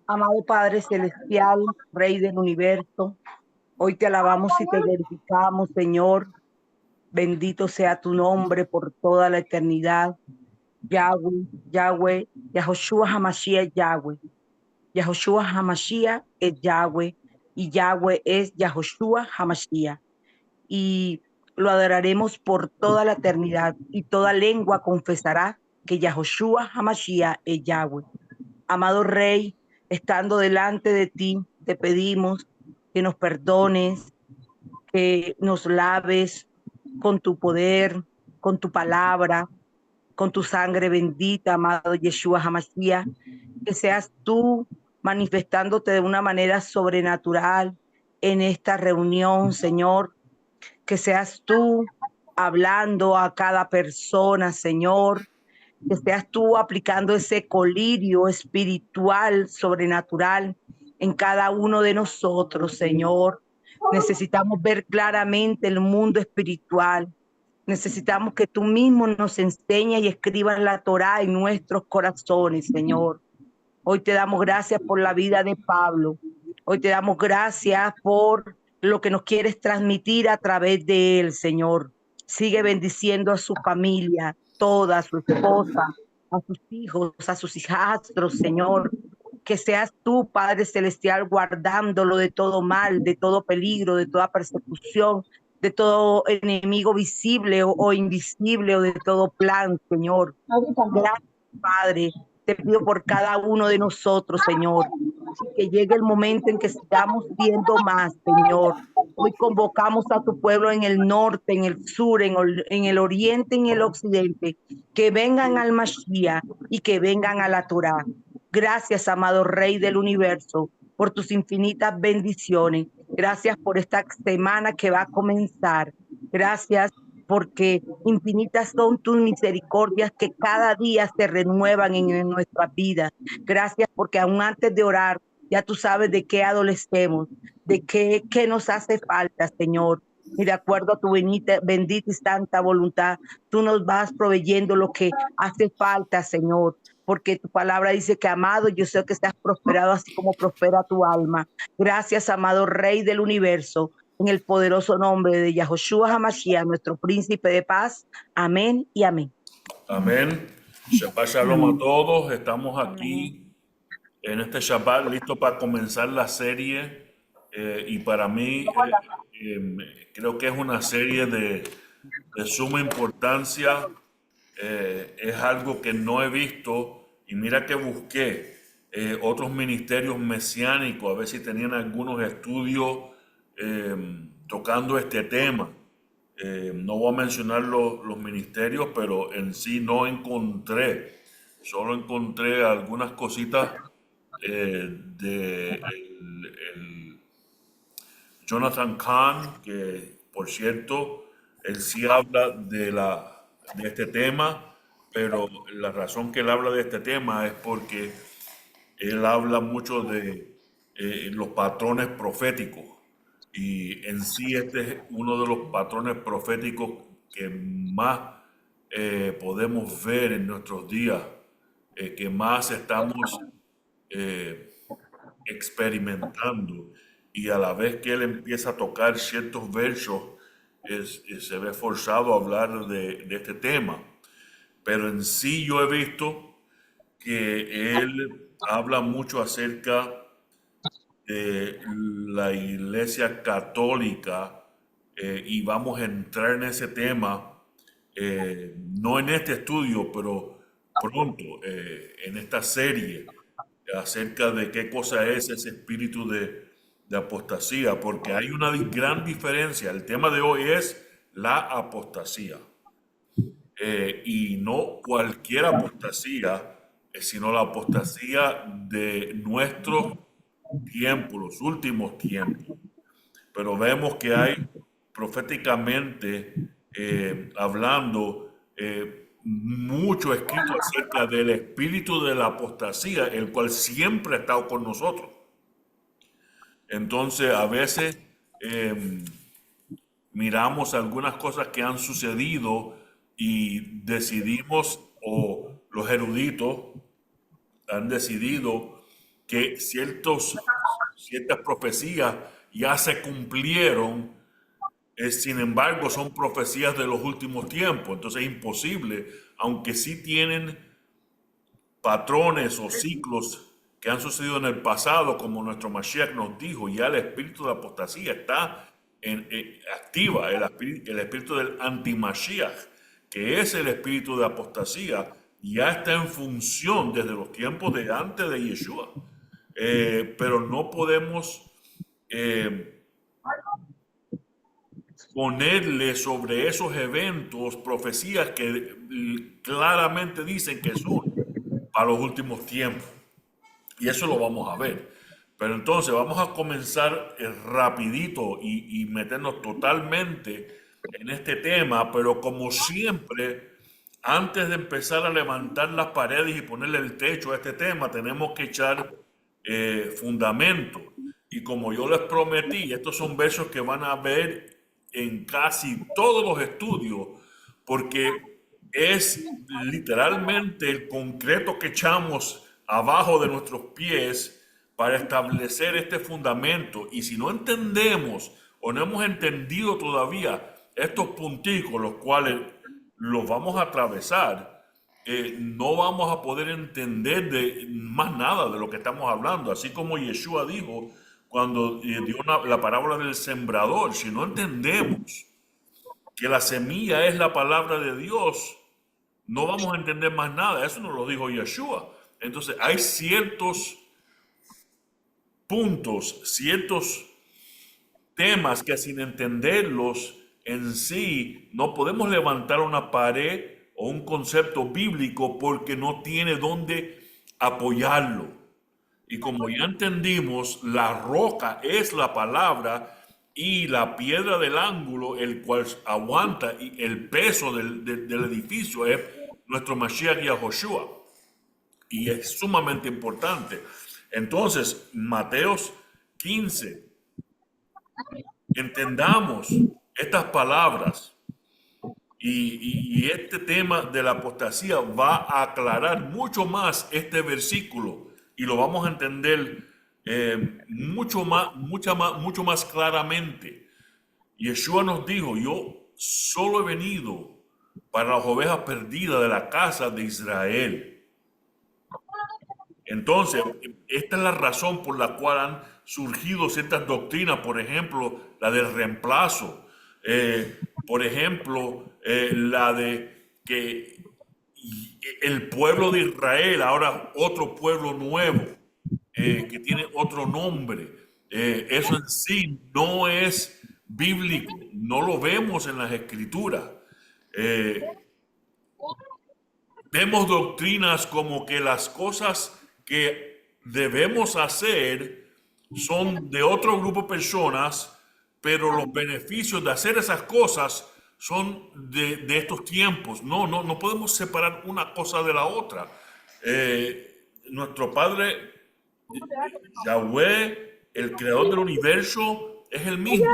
Amado Padre Celestial, Rey del Universo, hoy te alabamos y te glorificamos, Señor. Bendito sea tu nombre por toda la eternidad. Yahweh, Yahweh, Yahoshua Hamashiach, Yahweh. Yahoshua Hamashiach es Yahweh y Yahweh es Yahoshua Hamashiach. Y lo adoraremos por toda la eternidad y toda lengua confesará que Yahoshua Hamashiach es Yahweh. Amado Rey, estando delante de ti, te pedimos que nos perdones, que nos laves con tu poder, con tu palabra, con tu sangre bendita, amado Yeshua Hamashiach, que seas tú manifestándote de una manera sobrenatural en esta reunión, Señor, que seas tú hablando a cada persona, Señor, que seas tú aplicando ese colirio espiritual, sobrenatural en cada uno de nosotros, Señor. Necesitamos ver claramente el mundo espiritual. Necesitamos que tú mismo nos enseñes y escribas la Torá en nuestros corazones, Señor. Hoy te damos gracias por la vida de Pablo. Hoy te damos gracias por lo que nos quieres transmitir a través de él, Señor. Sigue bendiciendo a su familia, toda, a su esposa, a sus hijos, a sus hijastros, Señor. Que seas tú, Padre Celestial, guardándolo de todo mal, de todo peligro, de toda persecución, de todo enemigo visible o invisible o de todo plan, Señor. Gracias, Padre. Te pido por cada uno de nosotros, Señor, que llegue el momento en que sigamos viendo más, Señor. Hoy convocamos a tu pueblo en el norte, en el sur, en el oriente, en el occidente, que vengan al Mashiach y que vengan a la Torá. Gracias, amado Rey del Universo, por tus infinitas bendiciones. Gracias por esta semana que va a comenzar. Gracias porque infinitas son tus misericordias que cada día se renuevan en nuestra vida. Gracias porque aún antes de orar, ya tú sabes de qué adolecemos, de qué nos hace falta, Señor. Y de acuerdo a tu bendita y santa voluntad, tú nos vas proveyendo lo que hace falta, Señor. Porque tu palabra dice que, amado, yo sé que estás prosperado así como prospera tu alma. Gracias, amado Rey del Universo, en el poderoso nombre de Yahoshua Hamashiach, nuestro príncipe de paz. Amén y amén. Amén. Shabbat Shalom a todos. Estamos aquí en este Shabbat listo para comenzar la serie. Y para mí creo que es una serie de suma importancia. Es algo que no he visto y mira que busqué otros ministerios mesiánicos a ver si tenían algunos estudios tocando este tema. No voy a mencionar los ministerios, pero en sí no encontré. Solo encontré algunas cositas de el Jonathan Cahn, que por cierto, él sí habla de este tema, pero la razón que él habla de este tema es porque él habla mucho de los patrones proféticos. Y en sí este es uno de los patrones proféticos que más podemos ver en nuestros días, que más estamos experimentando. Y a la vez que él empieza a tocar ciertos versos, se ve forzado a hablar de este tema. Pero en sí yo he visto que él habla mucho acerca de la Iglesia Católica y vamos a entrar en ese tema, no en este estudio, pero pronto, en esta serie, acerca de qué cosa es ese espíritu de apostasía, porque hay una gran diferencia. El tema de hoy es la apostasía. Y no cualquier apostasía, sino la apostasía de nuestros tiempos, los últimos tiempos. Pero vemos que hay proféticamente hablando mucho escrito acerca del espíritu de la apostasía, el cual siempre ha estado con nosotros. Entonces, a veces miramos algunas cosas que han sucedido y decidimos o los eruditos han decidido que ciertas profecías ya se cumplieron, sin embargo son profecías de los últimos tiempos, entonces es imposible, aunque sí tienen patrones o ciclos que han sucedido en el pasado, como nuestro Mashiach nos dijo, ya el espíritu de apostasía está activa, el espíritu del anti-Mashiach, que es el espíritu de apostasía, ya está en función desde los tiempos de antes de Yeshua. Pero no podemos ponerle sobre esos eventos profecías que claramente dicen que son para los últimos tiempos. Y eso lo vamos a ver. Pero entonces vamos a comenzar rapidito y meternos totalmente en este tema, pero como siempre, antes de empezar a levantar las paredes y ponerle el techo a este tema, tenemos que echar fundamento. Y como yo les prometí, estos son versos que van a ver en casi todos los estudios, porque es literalmente el concreto que echamos abajo de nuestros pies para establecer este fundamento. Y si no entendemos o no hemos entendido todavía estos punticos, los cuales los vamos a atravesar, no vamos a poder entender más nada de lo que estamos hablando. Así como Yeshua dijo cuando dio la parábola del sembrador, si no entendemos que la semilla es la palabra de Dios, no vamos a entender más nada. Eso nos lo dijo Yeshua. Entonces hay ciertos puntos, ciertos temas que sin entenderlos en sí no podemos levantar una pared o un concepto bíblico porque no tiene dónde apoyarlo. Y como ya entendimos, la roca es la palabra y la piedra del ángulo, el cual aguanta y el peso del edificio es nuestro Mashiach Yahushua. Y es sumamente importante. Entonces, Mateos 15, entendamos estas palabras y este tema de la apostasía va a aclarar mucho más este versículo y lo vamos a entender mucho más claramente. Yeshua nos dijo: yo solo he venido para las ovejas perdidas de la casa de Israel. Entonces, esta es la razón por la cual han surgido ciertas doctrinas, por ejemplo, la del reemplazo, por ejemplo, la de que el pueblo de Israel, ahora otro pueblo nuevo, que tiene otro nombre, eso en sí no es bíblico, no lo vemos en las escrituras. Vemos doctrinas como que las cosas que debemos hacer son de otro grupo de personas, pero los beneficios de hacer esas cosas son de estos tiempos. No podemos separar una cosa de la otra. Nuestro Padre Yahweh, el creador del universo, es el mismo.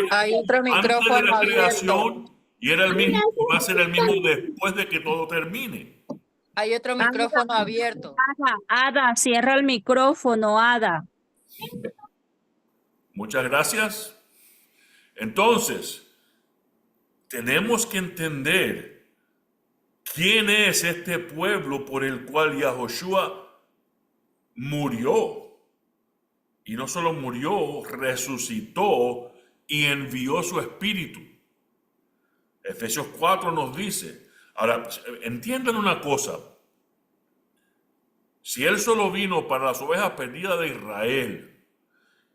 Hay otro Antes de micrófono la abierto. creación, y era el mismo, y va a ser el mismo después de que todo termine. Hay otro micrófono abierto. Ada, cierra el micrófono, Ada. Muchas gracias. Entonces, tenemos que entender quién es este pueblo por el cual Yahushua murió. Y no solo murió, resucitó y envió su espíritu. Efesios 4 nos dice. Ahora, entiendan una cosa. Si Él solo vino para las ovejas perdidas de Israel,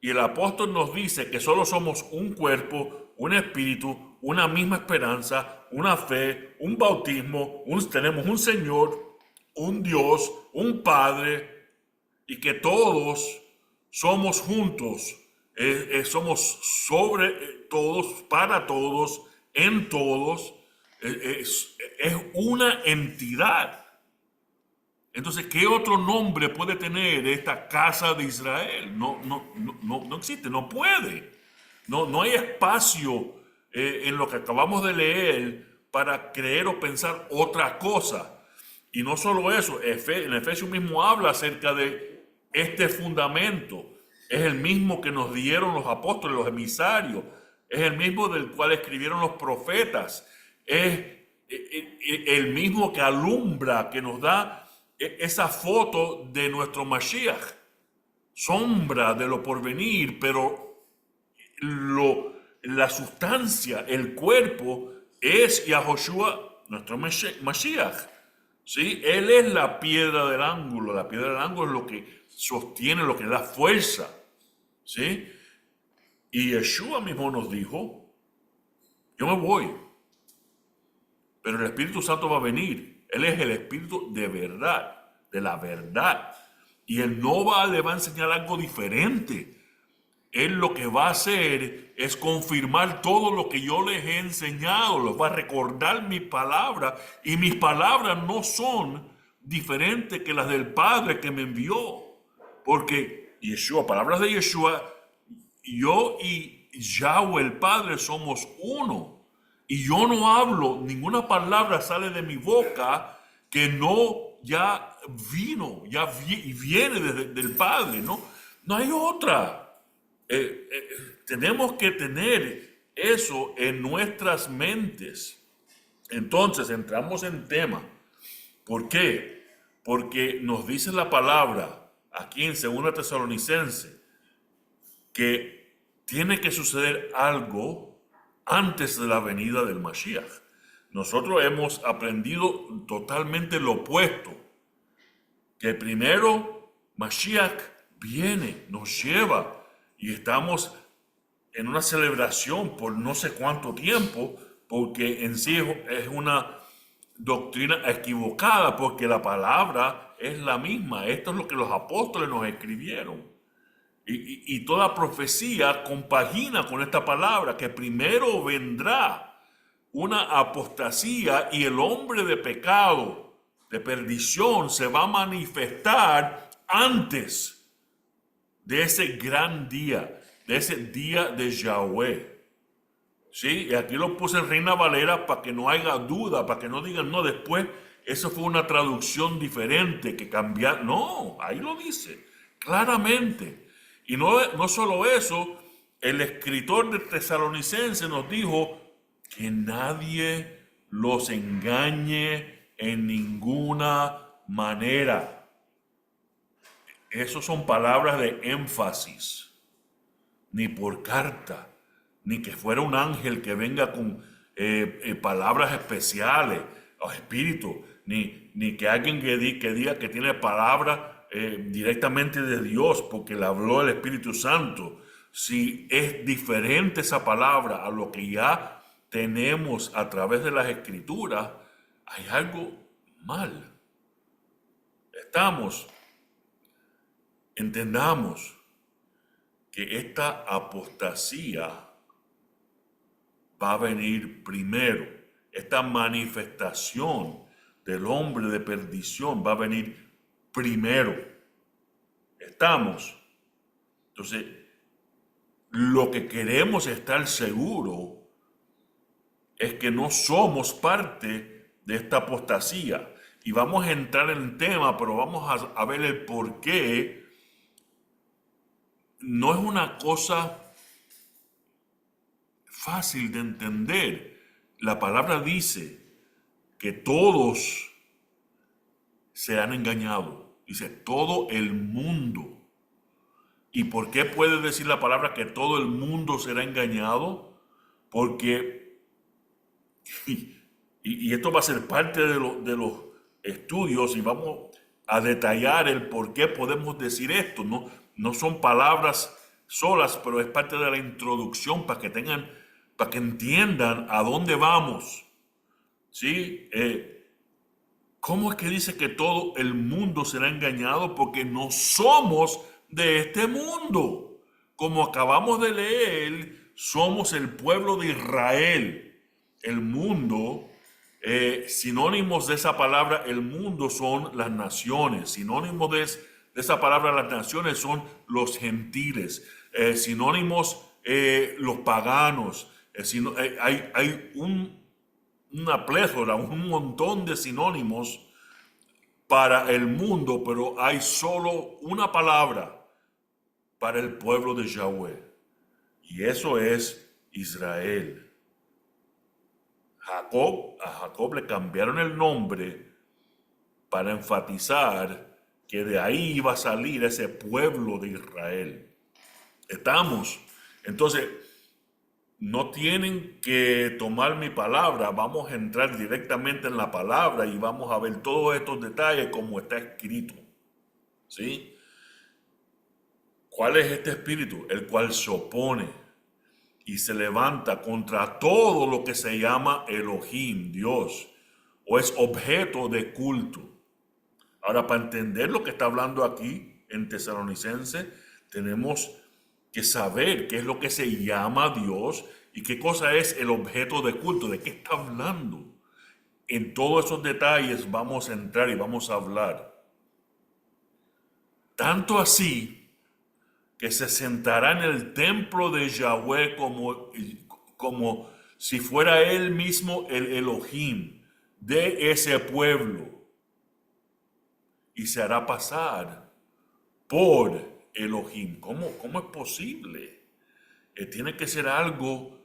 y el apóstol nos dice que solo somos un cuerpo, un espíritu, una misma esperanza, una fe, un bautismo, tenemos un Señor, un Dios, un Padre, y que todos somos juntos, somos sobre todos, para todos, en todos, es una entidad. Entonces, ¿qué otro nombre puede tener esta casa de Israel? No existe, no puede. No hay espacio en lo que acabamos de leer para creer o pensar otra cosa. Y no solo eso, en Efesios mismo habla acerca de este fundamento. Es el mismo que nos dieron los apóstoles, los emisarios. Es el mismo del cual escribieron los profetas. Es el mismo que alumbra, que nos da esa foto de nuestro Mashiach. Sombra de lo porvenir, pero la sustancia, el cuerpo, es Yahoshua, nuestro Mashiach. ¿Sí? Él es la piedra del ángulo. La piedra del ángulo es lo que sostiene, lo que da fuerza. ¿Sí? Y Yeshua mismo nos dijo, yo me voy, pero el Espíritu Santo va a venir. Él es el Espíritu de verdad, de la verdad. Y Él no le va a enseñar algo diferente. Él lo que va a hacer es confirmar todo lo que yo les he enseñado. Les va a recordar mi palabra. Y mis palabras no son diferentes que las del Padre que me envió. Porque Yeshua, palabras de Yeshua, yo y Yahweh el Padre somos uno. Y yo no hablo, ninguna palabra sale de mi boca que no ya vino, y viene del Padre, ¿no? No hay otra. Tenemos que tener eso en nuestras mentes. Entonces entramos en tema. ¿Por qué? Porque nos dice la palabra aquí en 2 Tesalonicense que tiene que suceder algo antes de la venida del Mashiach. Nosotros hemos aprendido totalmente lo opuesto. Que primero Mashiach viene, nos lleva y estamos en una celebración por no sé cuánto tiempo, porque en sí es una doctrina equivocada, porque la palabra es la misma. Esto es lo que los apóstoles nos escribieron. Y toda profecía compagina con esta palabra, que primero vendrá una apostasía y el hombre de pecado, de perdición, se va a manifestar antes de ese gran día, de ese día de Yahweh. ¿Sí? Y aquí lo puse en Reina Valera para que no haya duda, para que no digan, no, después eso fue una traducción diferente que cambiar. No, ahí lo dice claramente. Y no solo eso, el escritor de Tesalonicense nos dijo que nadie los engañe en ninguna manera. Esas son palabras de énfasis. Ni por carta, ni que fuera un ángel que venga con palabras especiales o espíritu, ni que alguien que diga que tiene palabras directamente de Dios porque le habló el Espíritu Santo. Si es diferente esa palabra a lo que ya tenemos a través de las Escrituras, hay algo mal. Entendamos que esta apostasía va a venir primero. Esta manifestación del hombre de perdición va a venir primero. Entonces, lo que queremos estar seguro es que no somos parte de esta apostasía. Y vamos a entrar en el tema, pero vamos a ver el por qué. No es una cosa fácil de entender. La palabra dice que todos se han engañado. Dice todo el mundo. ¿Y por qué puede decir la palabra que todo el mundo será engañado? Porque, y esto va a ser parte de los estudios y vamos a detallar el por qué podemos decir esto. No son palabras solas, pero es parte de la introducción para que entiendan a dónde vamos. ¿Sí? ¿Cómo es que dice que todo el mundo será engañado? Porque no somos de este mundo. Como acabamos de leer, somos el pueblo de Israel. El mundo, sinónimos de esa palabra, el mundo son las naciones. Sinónimos de esa palabra, las naciones, son los gentiles. Sinónimos, los paganos. Hay una plétora, un montón de sinónimos para el mundo, pero hay solo una palabra para el pueblo de Yahweh. Y eso es Israel. A Jacob le cambiaron el nombre para enfatizar que de ahí iba a salir ese pueblo de Israel. Estamos. Entonces, no tienen que tomar mi palabra, vamos a entrar directamente en la palabra y vamos a ver todos estos detalles como está escrito. ¿Sí? ¿Cuál es este espíritu? El cual se opone y se levanta contra todo lo que se llama Elohim, Dios, o es objeto de culto. Ahora, para entender lo que está hablando aquí en Tesalonicense, tenemos que saber qué es lo que se llama Dios y qué cosa es el objeto de culto, de qué está hablando. En todos esos detalles vamos a entrar y vamos a hablar. Tanto así que se sentará en el templo de Yahweh como si fuera él mismo el Elohim de ese pueblo y se hará pasar por Elohim. ¿Cómo es posible? Tiene que ser algo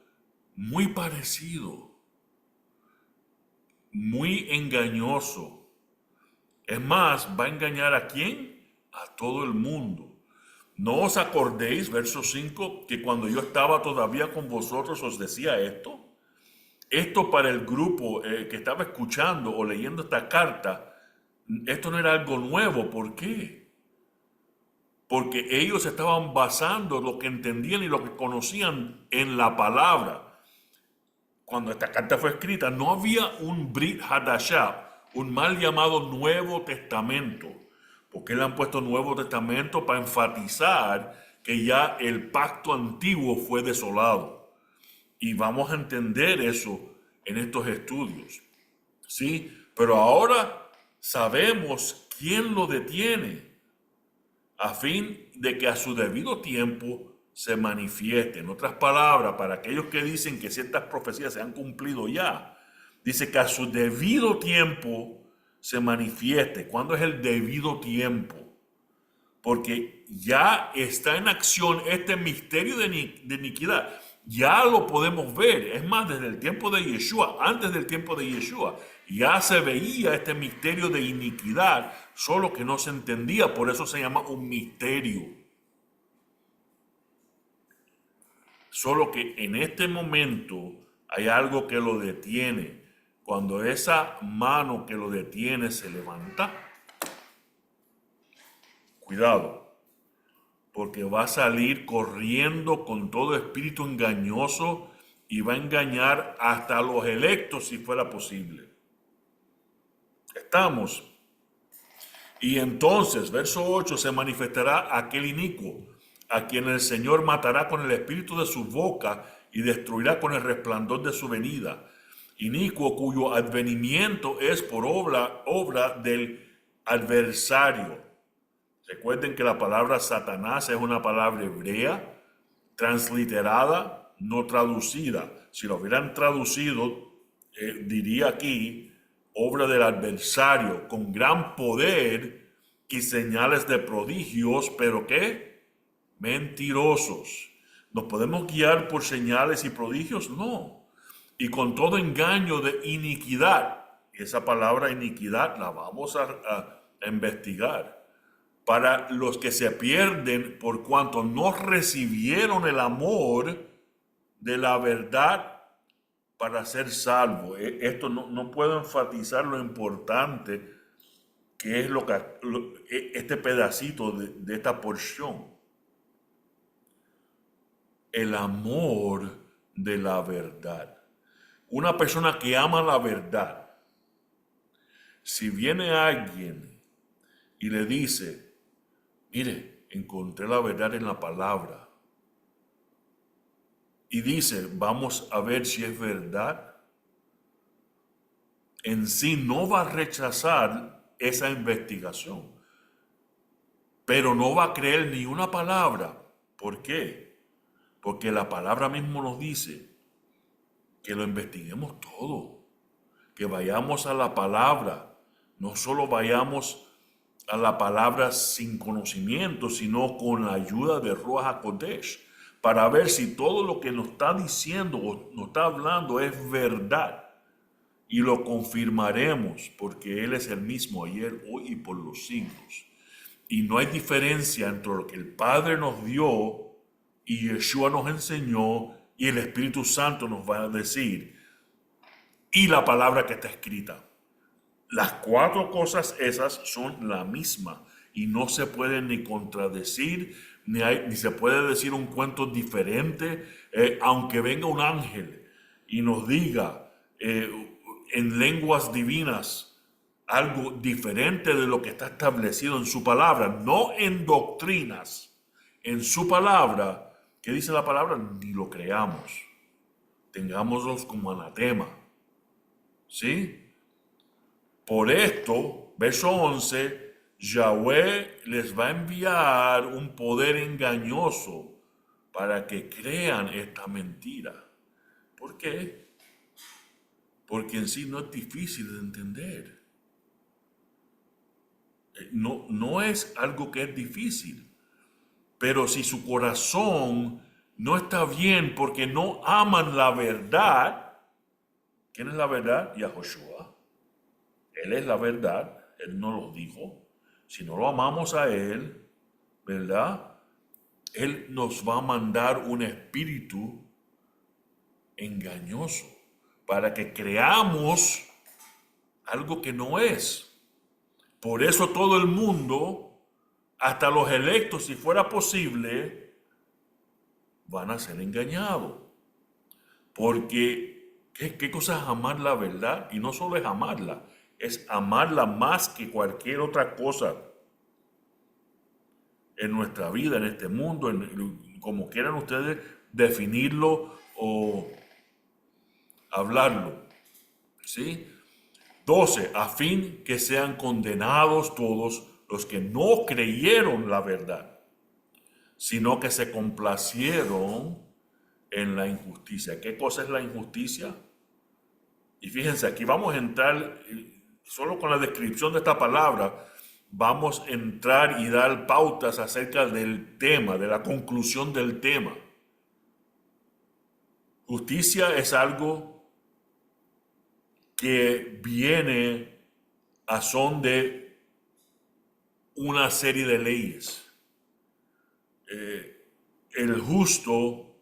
muy parecido, muy engañoso. Es más, ¿va a engañar a quién? A todo el mundo. ¿No os acordéis, verso 5, que cuando yo estaba todavía con vosotros os decía esto? Esto para el grupo que estaba escuchando o leyendo esta carta, esto no era algo nuevo. ¿Por qué? Porque ellos estaban basando lo que entendían y lo que conocían en la palabra. Cuando esta carta fue escrita, no había un Brit Hadashah, un mal llamado Nuevo Testamento. ¿Por qué le han puesto Nuevo Testamento? Para enfatizar que ya el pacto antiguo fue desolado. Y vamos a entender eso en estos estudios. ¿Sí? Pero ahora sabemos quién lo detiene a fin de que a su debido tiempo se manifieste. En otras palabras, para aquellos que dicen que ciertas profecías se han cumplido ya, dice que a su debido tiempo se manifieste. ¿Cuándo es el debido tiempo? Porque ya está en acción este misterio de iniquidad. Ya lo podemos ver. Es más, desde el tiempo de Yeshua, antes del tiempo de Yeshua, ya se veía este misterio de iniquidad, solo que no se entendía. Por eso se llama un misterio. Solo que en este momento hay algo que lo detiene. Cuando esa mano que lo detiene se levanta, cuidado, porque va a salir corriendo con todo espíritu engañoso y va a engañar hasta a los electos si fuera posible. Estamos. Y entonces, verso 8, se manifestará aquel inicuo, a quien el Señor matará con el espíritu de su boca y destruirá con el resplandor de su venida. Inicuo cuyo advenimiento es por obra del adversario. Recuerden que la palabra Satanás es una palabra hebrea, transliterada, no traducida. Si lo hubieran traducido, diría aquí, obra del adversario, con gran poder y señales de prodigios, pero ¿qué? Mentirosos. ¿Nos podemos guiar por señales y prodigios? No. Y con todo engaño de iniquidad. Esa palabra iniquidad la vamos a investigar. Para los que se pierden por cuanto no recibieron el amor de la verdad para ser salvo. Esto no puedo enfatizar lo importante que es este pedacito de esta porción. El amor de la verdad. Una persona que ama la verdad, si viene alguien y le dice, mire, encontré la verdad en la palabra, y dice, vamos a ver si es verdad, en sí no va a rechazar esa investigación, pero no va a creer ni una palabra. ¿Por qué? Porque la palabra mismo nos dice que lo investiguemos todo, que vayamos a la palabra no solo vayamos a la palabra sin conocimiento, sino con la ayuda de Ruach HaKodesh, para ver si todo lo que nos está diciendo o nos está hablando es verdad. Y lo confirmaremos, porque Él es el mismo ayer, hoy y por los siglos. Y no hay diferencia entre lo que el Padre nos dio y Yeshua nos enseñó y el Espíritu Santo nos va a decir y la palabra que está escrita. Las cuatro cosas esas son la misma y no se pueden ni contradecir, ni se puede decir un cuento diferente, aunque venga un ángel y nos diga en lenguas divinas algo diferente de lo que está establecido en su palabra, no en doctrinas, en su palabra. ¿Qué dice la palabra? Ni lo creamos. Tengámoslos como anatema. ¿Sí? Por esto, verso 11, Yahweh les va a enviar un poder engañoso para que crean esta mentira. ¿Por qué? Porque en sí no es difícil de entender. No es algo que es difícil. Pero si su corazón no está bien porque no aman la verdad, ¿quién es la verdad? Yahushua. Él es la verdad, Él no lo dijo. Si no lo amamos a Él, ¿verdad? Él nos va a mandar un espíritu engañoso para que creamos algo que no es. Por eso todo el mundo, hasta los electos, si fuera posible, van a ser engañados. Porque, ¿qué cosa es amar la verdad? Y no solo es amarla, es amarla más que cualquier otra cosa en nuestra vida, en este mundo, como quieran ustedes definirlo o hablarlo. ¿Sí? 12, a fin que sean condenados todos los que no creyeron la verdad, sino que se complacieron en la injusticia. ¿Qué cosa es la injusticia? Y fíjense, aquí vamos a entrar, solo con la descripción de esta palabra, vamos a entrar y dar pautas acerca del tema, de la conclusión del tema. Justicia es algo que viene a son de una serie de leyes. El justo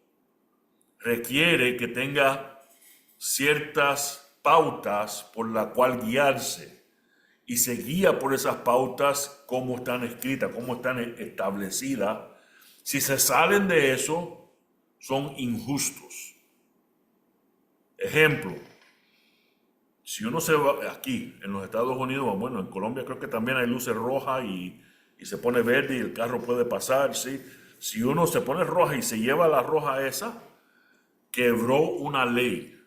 requiere que tenga ciertas pautas por la cual guiarse y se guía por esas pautas como están escritas, como están establecidas. Si se salen de eso, son injustos. Ejemplo, si uno se va aquí en los Estados Unidos, bueno, en Colombia creo que también hay luces rojas y se pone verde y el carro puede pasar, ¿sí? Si uno se pone roja y se lleva la roja esa, quebró una ley.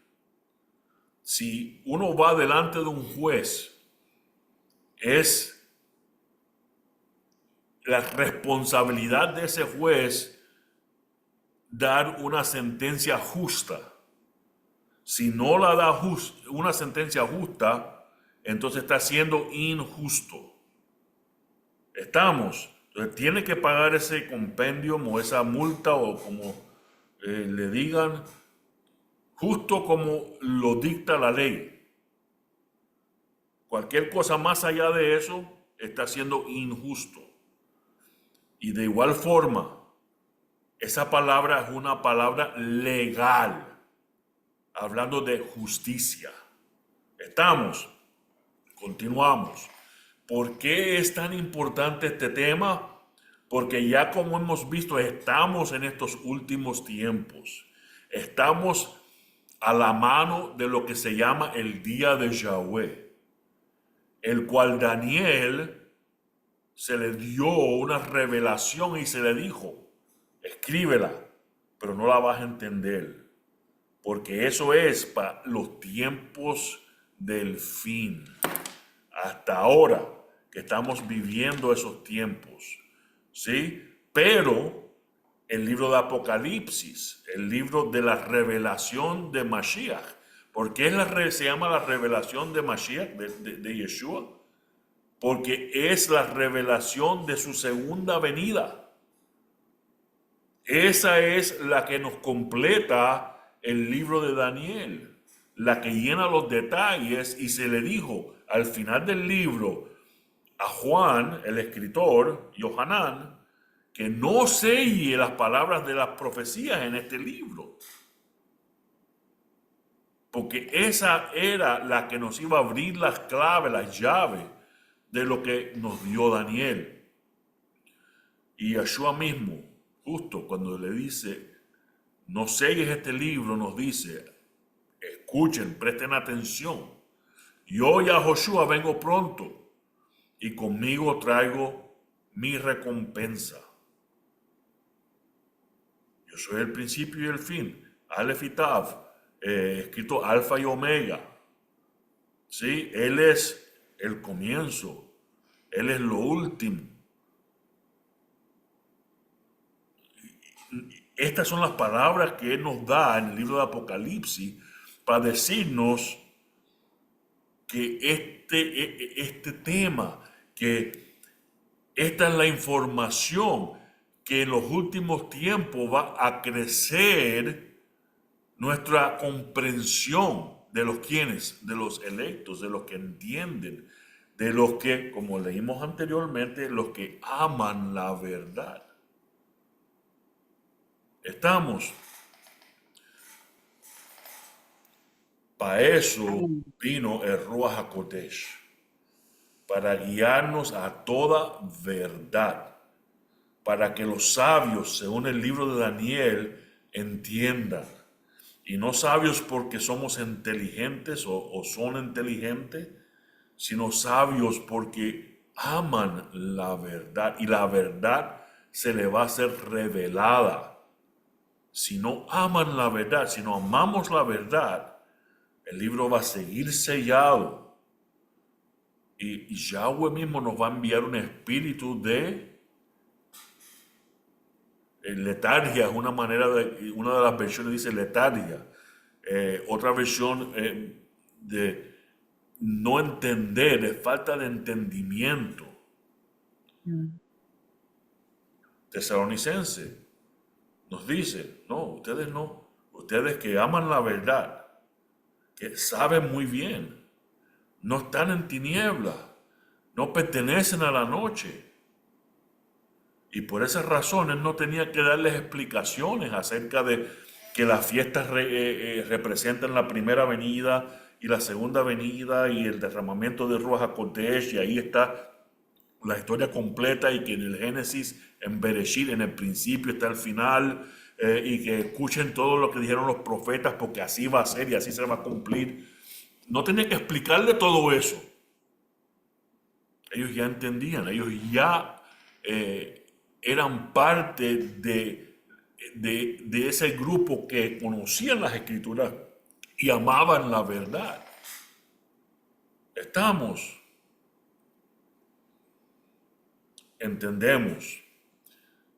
Si uno va delante de un juez, es la responsabilidad de ese juez dar una sentencia justa. Si no la da una sentencia justa, entonces está siendo injusto. Estamos. Entonces tiene que pagar ese compendio o esa multa o como le digan, justo como lo dicta la ley. Cualquier cosa más allá de eso está siendo injusto. Y de igual forma, esa palabra es una palabra legal. Hablando de justicia. Estamos, continuamos. ¿Por qué es tan importante este tema? Porque ya como hemos visto, estamos en estos últimos tiempos. Estamos a la mano de lo que se llama el día de Yahweh, el cual Daniel se le dio una revelación y se le dijo, escríbela, pero no la vas a entender. Porque eso es para los tiempos del fin. Hasta ahora que estamos viviendo esos tiempos. ¿Sí? Pero el libro de Apocalipsis, el libro de la revelación de Mashiach. ¿Por qué se llama la revelación de Mashiach, de Yeshua? porque es la revelación de su segunda venida. Esa es la que nos completa el libro de Daniel, la que llena los detalles, y se le dijo al final del libro a Juan, el escritor, Yohanan, que no selle las palabras de las profecías en este libro. Porque esa era la que nos iba a abrir las claves, las llaves de lo que nos dio Daniel. Y Yeshua mismo, justo cuando le dice, no selles este libro, nos dice, escuchen, presten atención. Yo, Yahoshua, vengo pronto y conmigo traigo mi recompensa. Yo soy el principio y el fin, Aleph y Tav, escrito Alfa y Omega. ¿Sí? Él es el comienzo, Él es lo último. Estas son las palabras que Él nos da en el libro de Apocalipsis para decirnos que este tema, que esta es la información que en los últimos tiempos va a crecer nuestra comprensión de los quienes, de los electos, de los que entienden, de los que, como leímos anteriormente, los que aman la verdad. Estamos. Para eso vino el Ruach HaKodesh, para guiarnos a toda verdad, para que los sabios, según el libro de Daniel, entiendan. Y no sabios porque somos inteligentes o son inteligentes, sino sabios porque aman la verdad, y la verdad se le va a ser revelada. Si no aman la verdad, si no amamos la verdad, el libro va a seguir sellado. Y Yahweh mismo nos va a enviar un espíritu de letargia, es una manera una de las versiones dice letargia. Otra versión de no entender, de falta de entendimiento. Tesalonicense nos dice, no, ustedes no, ustedes que aman la verdad, que saben muy bien, no están en tinieblas, no pertenecen a la noche. Y por esas razones no tenía que darles explicaciones acerca de que las fiestas representan la primera venida y la segunda venida y el derramamiento de Ruach HaKodesh, y ahí está la historia completa, y que en el Génesis, en Bereshit, en el principio está el final, y que escuchen todo lo que dijeron los profetas porque así va a ser y así se va a cumplir. No tenía que explicarle todo eso. Ellos ya entendían, ellos ya eran parte de ese grupo que conocían las escrituras y amaban la verdad. Entendemos.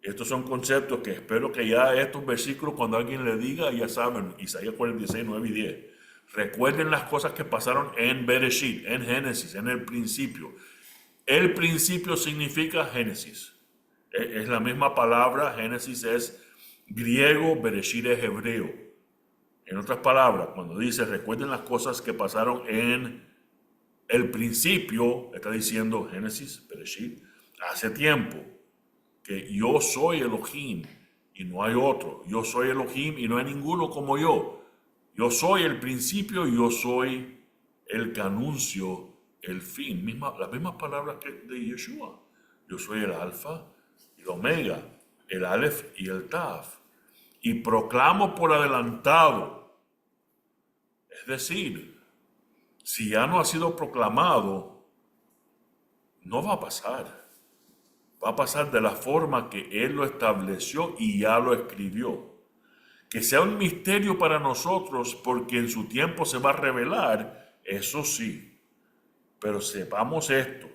Estos son conceptos que espero que ya estos versículos, cuando alguien le diga, ya saben, Isaías 46, 9 y 10. Recuerden las cosas que pasaron en Bereshit, en Génesis, en el principio. El principio significa Génesis. Es la misma palabra, Génesis es griego, Bereshit es hebreo. En otras palabras, cuando dice recuerden las cosas que pasaron en el principio, está diciendo Génesis, Bereshit, hace tiempo, que yo soy Elohim y no hay otro. Yo soy Elohim y no hay ninguno como yo. Yo soy el principio y yo soy el que anuncio el fin. Las mismas palabras que de Yeshua. Yo soy el Alfa y el Omega, el Aleph y el Tav. Y proclamo por adelantado. Es decir, si ya no ha sido proclamado, no va a pasar. Va a pasar de la forma que Él lo estableció y ya lo escribió. Que sea un misterio para nosotros porque en su tiempo se va a revelar, eso sí. Pero sepamos esto,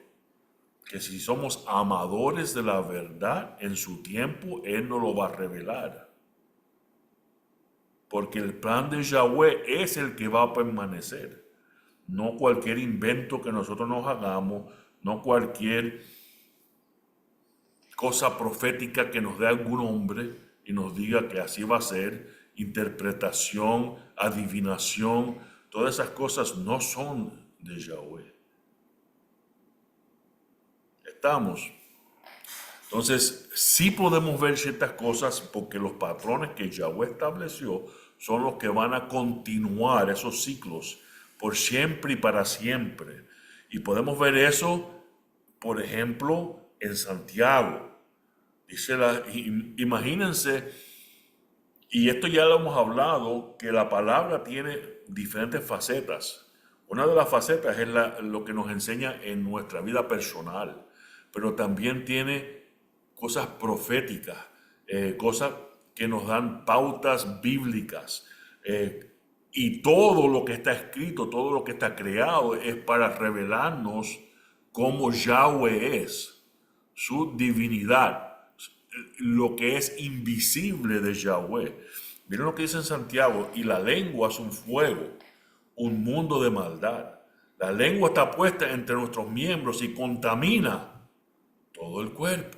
que si somos amadores de la verdad, en su tiempo Él nos lo va a revelar. Porque el plan de Yahweh es el que va a permanecer. No cualquier invento que nosotros nos hagamos, no cualquier cosa profética que nos dé algún hombre y nos diga que así va a ser, interpretación, adivinación, todas esas cosas no son de Yahweh. ¿Estamos? Entonces, sí podemos ver ciertas cosas porque los patrones que Yahweh estableció son los que van a continuar esos ciclos por siempre y para siempre. Y podemos ver eso, por ejemplo, en Santiago. Dice imagínense, y esto ya lo hemos hablado, que la palabra tiene diferentes facetas. Una de las facetas es lo que nos enseña en nuestra vida personal, pero también tiene cosas proféticas, cosas que nos dan pautas bíblicas. Y todo lo que está escrito, todo lo que está creado es para revelarnos cómo Yahweh es, su divinidad, lo que es invisible de Yahweh. Miren lo que dice en Santiago, y la lengua es un fuego, un mundo de maldad. La lengua está puesta entre nuestros miembros y contamina todo el cuerpo.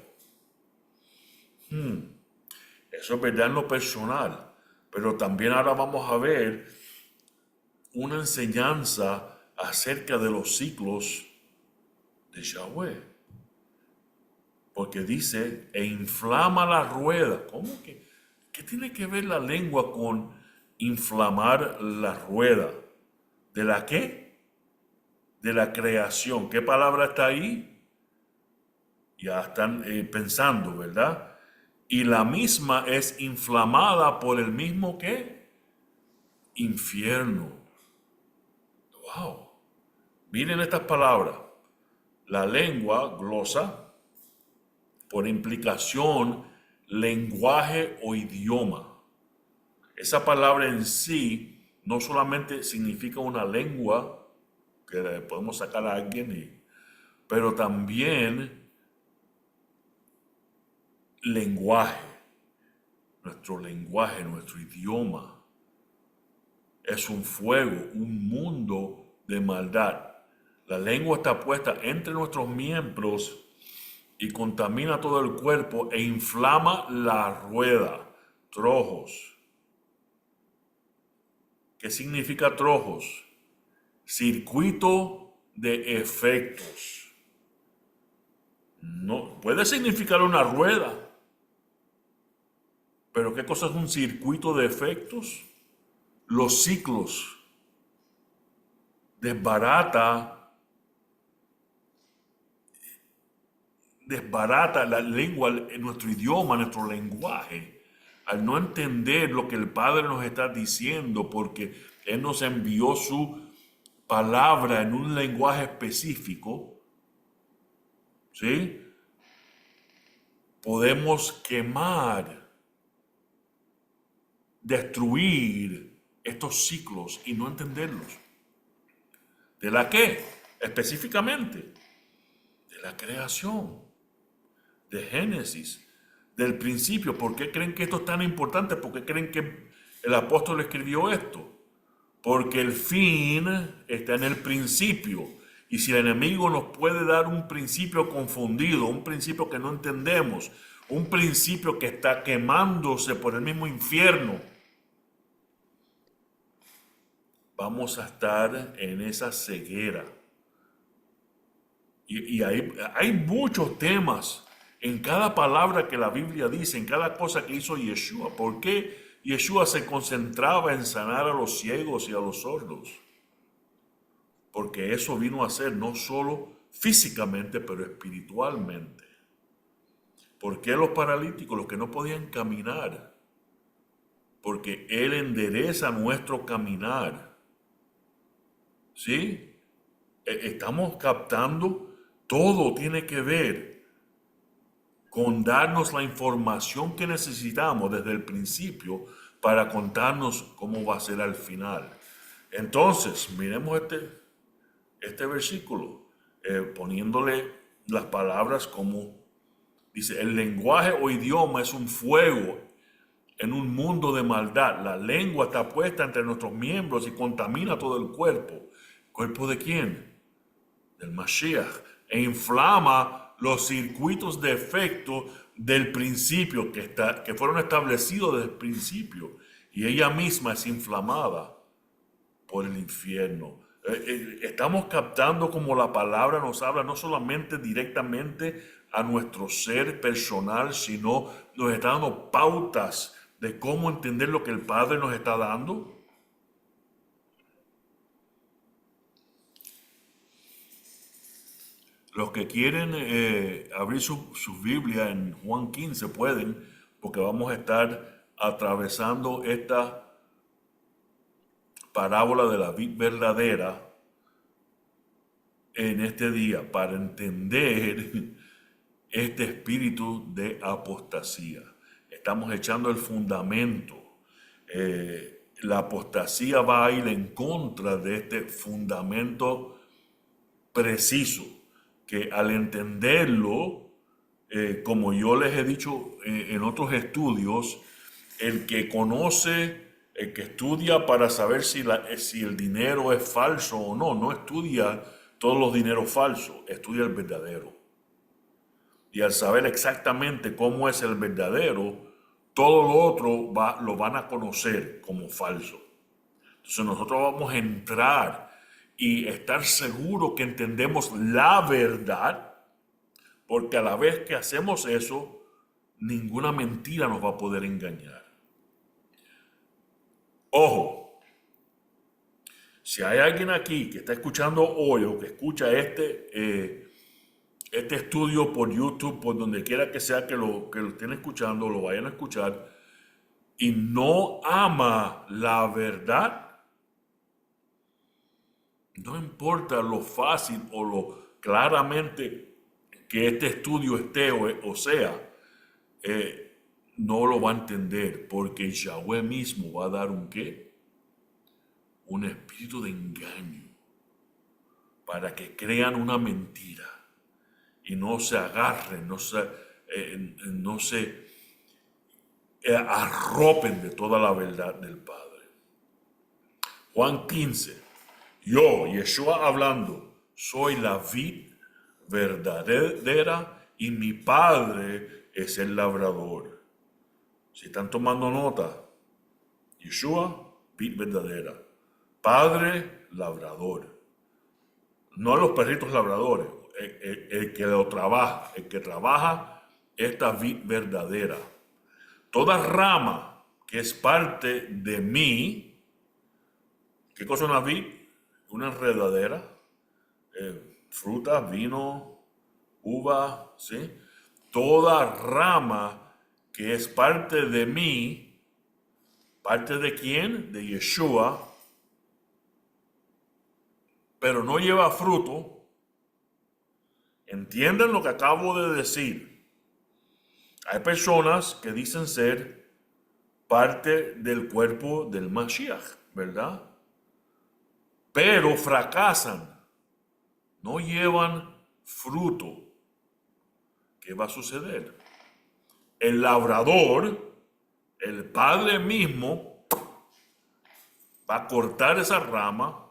Eso es verdad en lo personal, pero también ahora vamos a ver una enseñanza acerca de los ciclos de Yahweh. Porque dice, e inflama la rueda. ¿Cómo que? ¿Qué tiene que ver la lengua con inflamar la rueda? ¿De la qué? De la creación. ¿Qué palabra está ahí? Ya están pensando, ¿verdad? Y la misma es inflamada por el mismo ¿qué? Infierno. Wow. Miren estas palabras. La lengua, glosa, por implicación, lenguaje o idioma. Esa palabra en sí no solamente significa una lengua que le podemos sacar a alguien, pero también lenguaje, nuestro idioma. Es un fuego, un mundo de maldad. La lengua está puesta entre nuestros miembros y contamina todo el cuerpo e inflama la rueda. Trojos. ¿Qué significa trojos? Circuito de efectos. No, puede significar una rueda. Pero ¿qué cosa es un circuito de efectos? Los ciclos. Desbarata la lengua, nuestro idioma, nuestro lenguaje, al no entender lo que el Padre nos está diciendo, porque Él nos envió su palabra en un lenguaje específico, ¿sí? Podemos quemar, destruir estos ciclos y no entenderlos. ¿De la qué? Específicamente, de la creación, de Génesis, del principio. ¿Por qué creen que esto es tan importante? ¿Por qué creen que el apóstol escribió esto? Porque el fin está en el principio. Y si el enemigo nos puede dar un principio confundido, un principio que no entendemos, un principio que está quemándose por el mismo infierno, vamos a estar en esa ceguera. Y hay muchos temas en cada palabra que la Biblia dice, en cada cosa que hizo Yeshua. ¿Por qué Yeshua se concentraba en sanar a los ciegos y a los sordos? Porque eso vino a ser no solo físicamente, pero espiritualmente. ¿Por qué los paralíticos, los que no podían caminar? Porque Él endereza nuestro caminar. ¿Sí? Estamos captando, todo tiene que ver con darnos la información que necesitamos desde el principio para contarnos cómo va a ser al final. Entonces, miremos este versículo, poniéndole las palabras como dice, el lenguaje o idioma es un fuego en un mundo de maldad. La lengua está puesta entre nuestros miembros y contamina todo el cuerpo. ¿Cuerpo de quién? Del Mashiach, e inflama los circuitos de efecto del principio que fueron establecidos desde el principio, y ella misma es inflamada por el infierno. Estamos captando como la palabra nos habla no solamente directamente a nuestro ser personal, sino nos está dando pautas de cómo entender lo que el Padre nos está dando. Los que quieren abrir su Biblia en Juan 15 pueden, porque vamos a estar atravesando esta parábola de la vid verdadera en este día para entender este espíritu de apostasía. Estamos echando el fundamento. La apostasía va a ir en contra de este fundamento preciso, que al entenderlo, como yo les he dicho en otros estudios, el que conoce, el que estudia para saber si el dinero es falso o no, no estudia todos los dineros falsos, estudia el verdadero. Y al saber exactamente cómo es el verdadero, todo lo otro lo van a conocer como falso. Entonces nosotros vamos a entrar y estar seguros que entendemos la verdad, porque a la vez que hacemos eso, ninguna mentira nos va a poder engañar. Ojo, si hay alguien aquí que está escuchando hoy o que escucha este estudio por YouTube, por donde quiera que sea que lo estén escuchando, lo vayan a escuchar, y no ama la verdad, no importa lo fácil o lo claramente que este estudio esté o sea, no lo va a entender, porque Yahweh mismo va a dar un ¿qué? Un espíritu de engaño para que crean una mentira y no se agarren, no se arropen de toda la verdad del Padre. Juan 15. Yo, Yeshua hablando, soy la vid verdadera y mi Padre es el labrador. Si están tomando nota, Yeshua, vid verdadera. Padre, labrador. No los perritos labradores, el que lo trabaja, el que trabaja esta vid verdadera. Toda rama que es parte de mí, ¿qué cosa es una vid? Una enredadera, fruta, vino, uva, ¿sí? Toda rama que es parte de mí, ¿parte de quién? De Yeshua, pero no lleva fruto. Entiendan lo que acabo de decir. Hay personas que dicen ser parte del cuerpo del Mashiach, ¿verdad? Pero fracasan, no llevan fruto. ¿Qué va a suceder? El labrador, el Padre mismo, va a cortar esa rama,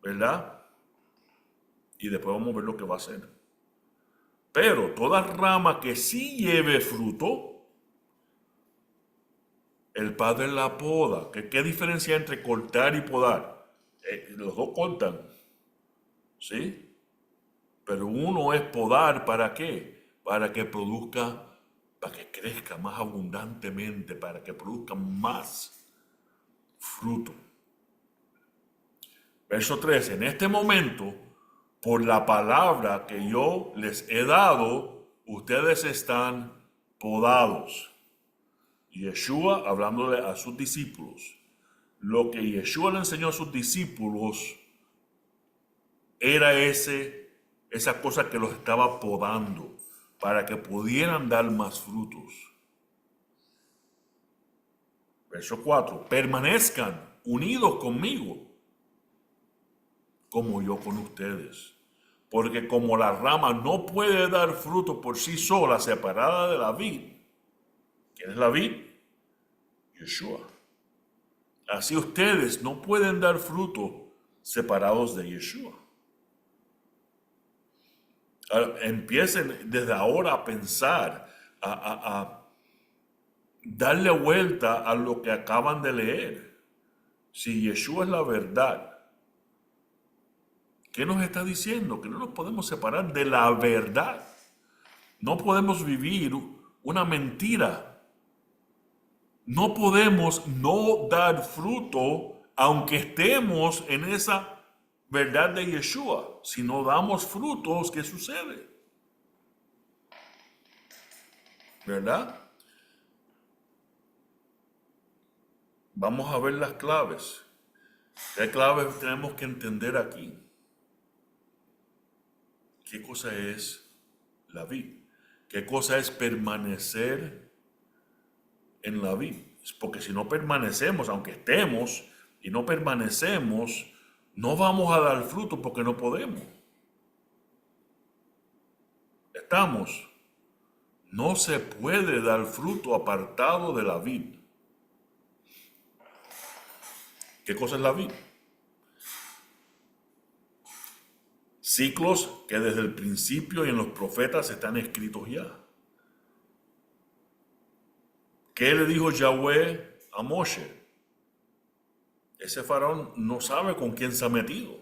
¿verdad? Y después vamos a ver lo que va a hacer. Pero toda rama que sí lleve fruto, el Padre la poda. ¿Qué diferencia hay entre cortar y podar? Los dos cortan, ¿sí? Pero uno es podar, ¿para qué? Para que produzca, para que crezca más abundantemente, para que produzca más fruto. Verso 13. En este momento, por la palabra que yo les he dado, ustedes están podados. Yeshua hablándole a sus discípulos. Lo que Yeshua le enseñó a sus discípulos era esa cosa que los estaba podando para que pudieran dar más frutos. Verso 4. Permanezcan unidos conmigo, como yo con ustedes. Porque como la rama no puede dar fruto por sí sola, separada de la vid. ¿Quién es la vid? Yeshua. Así ustedes no pueden dar fruto separados de Yeshua. Ahora, empiecen desde ahora a pensar, a darle vuelta a lo que acaban de leer. Si Yeshua es la verdad, ¿qué nos está diciendo? Que no nos podemos separar de la verdad. No podemos vivir una mentira. No podemos no dar fruto aunque estemos en esa verdad de Yeshua. Si no damos frutos, ¿qué sucede? ¿Verdad? Vamos a ver las claves. ¿Qué claves tenemos que entender aquí? ¿Qué cosa es la vid? ¿Qué cosa es permanecer en la vid? Porque si no permanecemos, aunque estemos y no permanecemos, no vamos a dar fruto porque no podemos. Estamos. No se puede dar fruto apartado de la vid. ¿Qué cosa es la vid? Ciclos que desde el principio y en los profetas están escritos ya. ¿Qué le dijo Yahweh a Moshe? Ese faraón no sabe con quién se ha metido.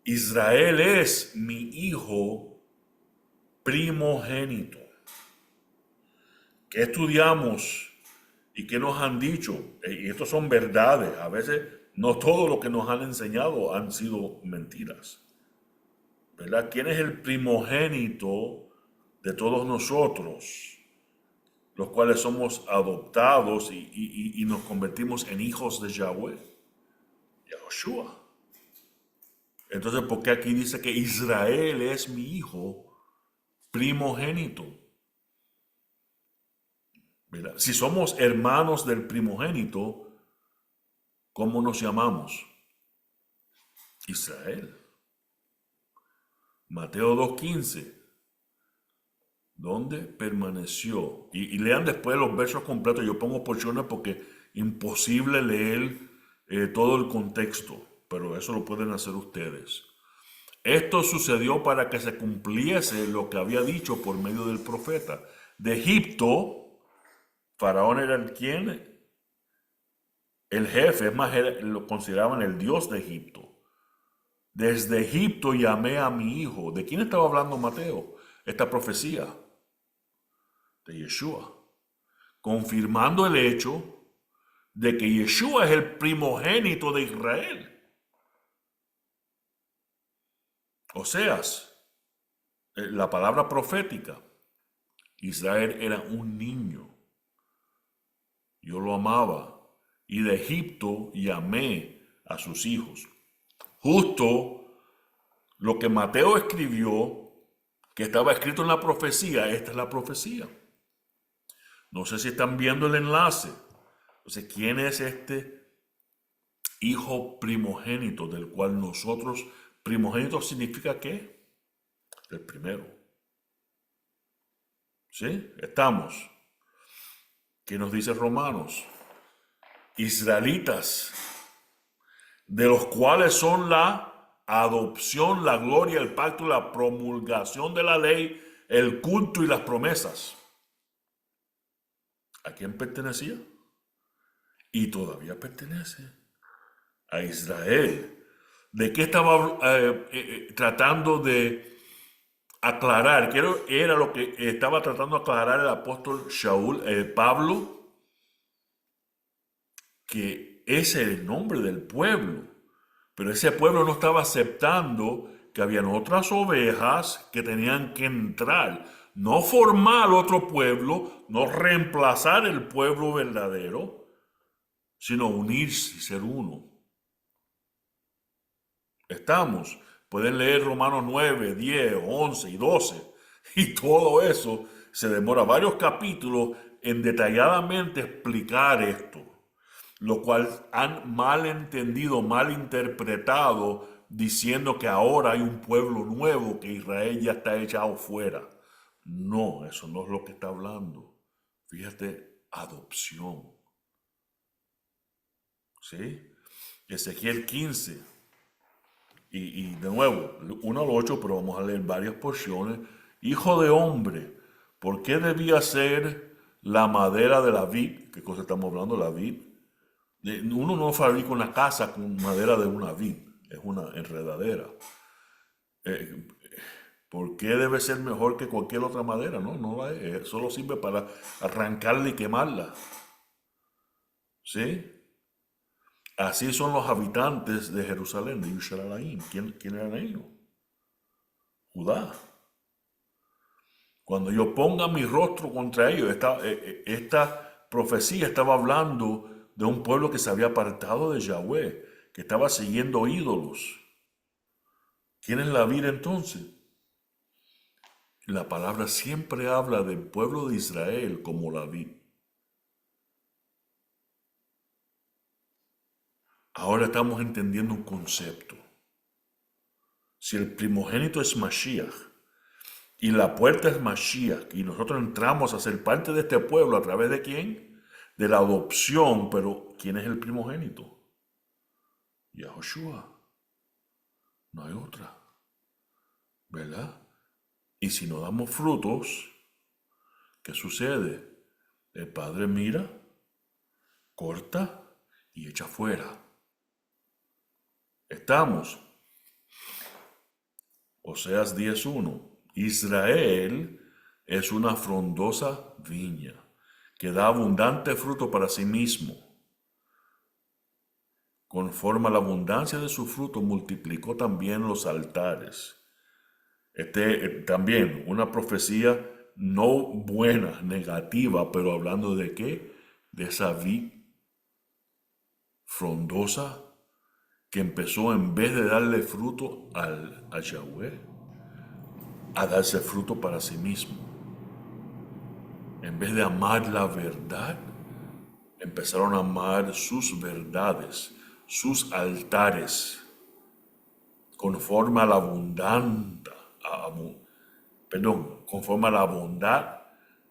Israel es mi hijo primogénito. ¿Qué estudiamos y qué nos han dicho? Y estos son verdades. A veces no todo lo que nos han enseñado han sido mentiras. ¿Verdad? ¿Quién es el primogénito de todos nosotros? Los cuales somos adoptados y nos convertimos en hijos de Yahweh, Yahushua. Entonces, ¿por qué aquí dice que Israel es mi hijo primogénito? ¿Verdad? Si somos hermanos del primogénito, ¿cómo nos llamamos? Israel. Mateo 2:15. ¿Dónde permaneció? Y lean después los versos completos. Yo pongo porciones porque imposible leer todo el contexto, pero eso lo pueden hacer ustedes. Esto sucedió para que se cumpliese lo que había dicho por medio del profeta. De Egipto, Faraón era el quien, el jefe, es más, lo consideraban el dios de Egipto. Desde Egipto llamé a mi hijo. ¿De quién estaba hablando Mateo? Esta profecía de Yeshua, confirmando el hecho de que Yeshua es el primogénito de Israel. Oseas, la palabra profética, Israel era un niño. Yo lo amaba y de Egipto llamé a sus hijos. Justo lo que Mateo escribió, que estaba escrito en la profecía, esta es la profecía. No sé si están viendo el enlace. Entonces, ¿quién es este hijo primogénito del cual nosotros, primogénito significa qué? El primero. ¿Sí? Estamos. ¿Qué nos dice Romanos? Israelitas, de los cuales son la adopción, la gloria, el pacto, la promulgación de la ley, el culto y las promesas. ¿A quién pertenecía? Y todavía pertenece a Israel. ¿De qué estaba tratando de aclarar? ¿Qué era lo que estaba tratando de aclarar el apóstol Pablo? Que ese era el nombre del pueblo, pero ese pueblo no estaba aceptando que habían otras ovejas que tenían que entrar, no formar otro pueblo, no reemplazar el pueblo verdadero, sino unirse y ser uno. Estamos, pueden leer Romanos 9, 10, 11 y 12, y todo eso se demora varios capítulos en detalladamente explicar esto, lo cual han mal entendido, mal interpretado, diciendo que ahora hay un pueblo nuevo, que Israel ya está echado fuera. No, eso no es lo que está hablando. Fíjate, adopción. ¿Sí? Ezequiel 15. Y de nuevo, 1 al 8, pero vamos a leer varias porciones. Hijo de hombre, ¿por qué debía ser la madera de la vid? ¿Qué cosa estamos hablando? La vid. Uno no fabrica una casa con madera de una vid, es una enredadera. Eh, ¿Por qué debe ser mejor que cualquier otra madera? No, no la es. Solo sirve para arrancarla y quemarla. ¿Sí? Así son los habitantes de Jerusalén, de Yerushalayim. ¿Quién eran ellos? Judá. Cuando yo ponga mi rostro contra ellos, esta profecía estaba hablando de un pueblo que se había apartado de Yahweh, que estaba siguiendo ídolos. ¿Quién es la vida entonces? La palabra siempre habla del pueblo de Israel como la vid. Ahora estamos entendiendo un concepto. Si el primogénito es Mashiach y la puerta es Mashiach y nosotros entramos a ser parte de este pueblo ¿a través de quién? De la adopción, pero ¿quién es el primogénito? Yahoshua. No hay otra. ¿Verdad? Y si no damos frutos, ¿qué sucede? El Padre mira, corta y echa fuera. Estamos. Oseas 10:1. Israel es una frondosa viña que da abundante fruto para sí mismo. Conforme a la abundancia de su fruto, multiplicó también los altares. También una profecía no buena, negativa, pero hablando de qué? De esa vid frondosa que empezó en vez de darle fruto a Yahweh, a darse fruto para sí mismo. En vez de amar la verdad, empezaron a amar sus verdades, sus altares, conforme a la conforme a la bondad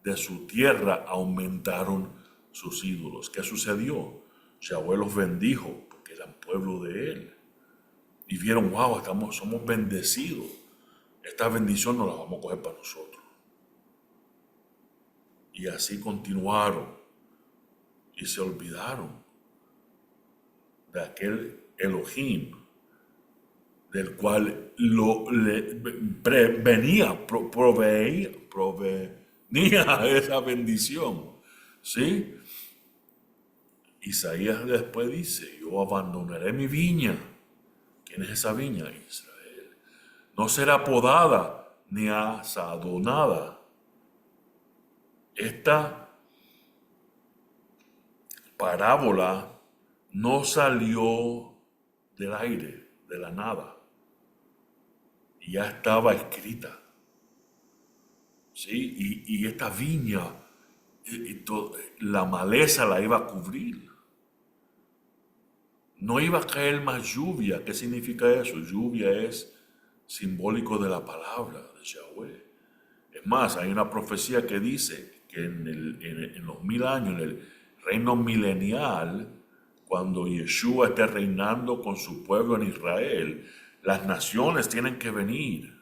de su tierra aumentaron sus ídolos. ¿Qué sucedió? Yahweh los bendijo porque eran pueblo de él. Y vieron, wow, somos bendecidos. Esta bendición no la vamos a coger para nosotros. Y así continuaron y se olvidaron de aquel Elohim del cual provenía esa bendición. ¿Sí? Isaías después dice, yo abandonaré mi viña. ¿Quién es esa viña? Israel. No será podada ni asadonada. Esta parábola no salió del aire, de la nada. Ya estaba escrita. ¿Sí? Y esta viña, la maleza la iba a cubrir. No iba a caer más lluvia. ¿Qué significa eso? Lluvia es simbólico de la palabra de Yahweh. Es más, hay una profecía que dice que en los 1000 años, en el reino milenial, cuando Yeshua esté reinando con su pueblo en Israel, las naciones tienen que venir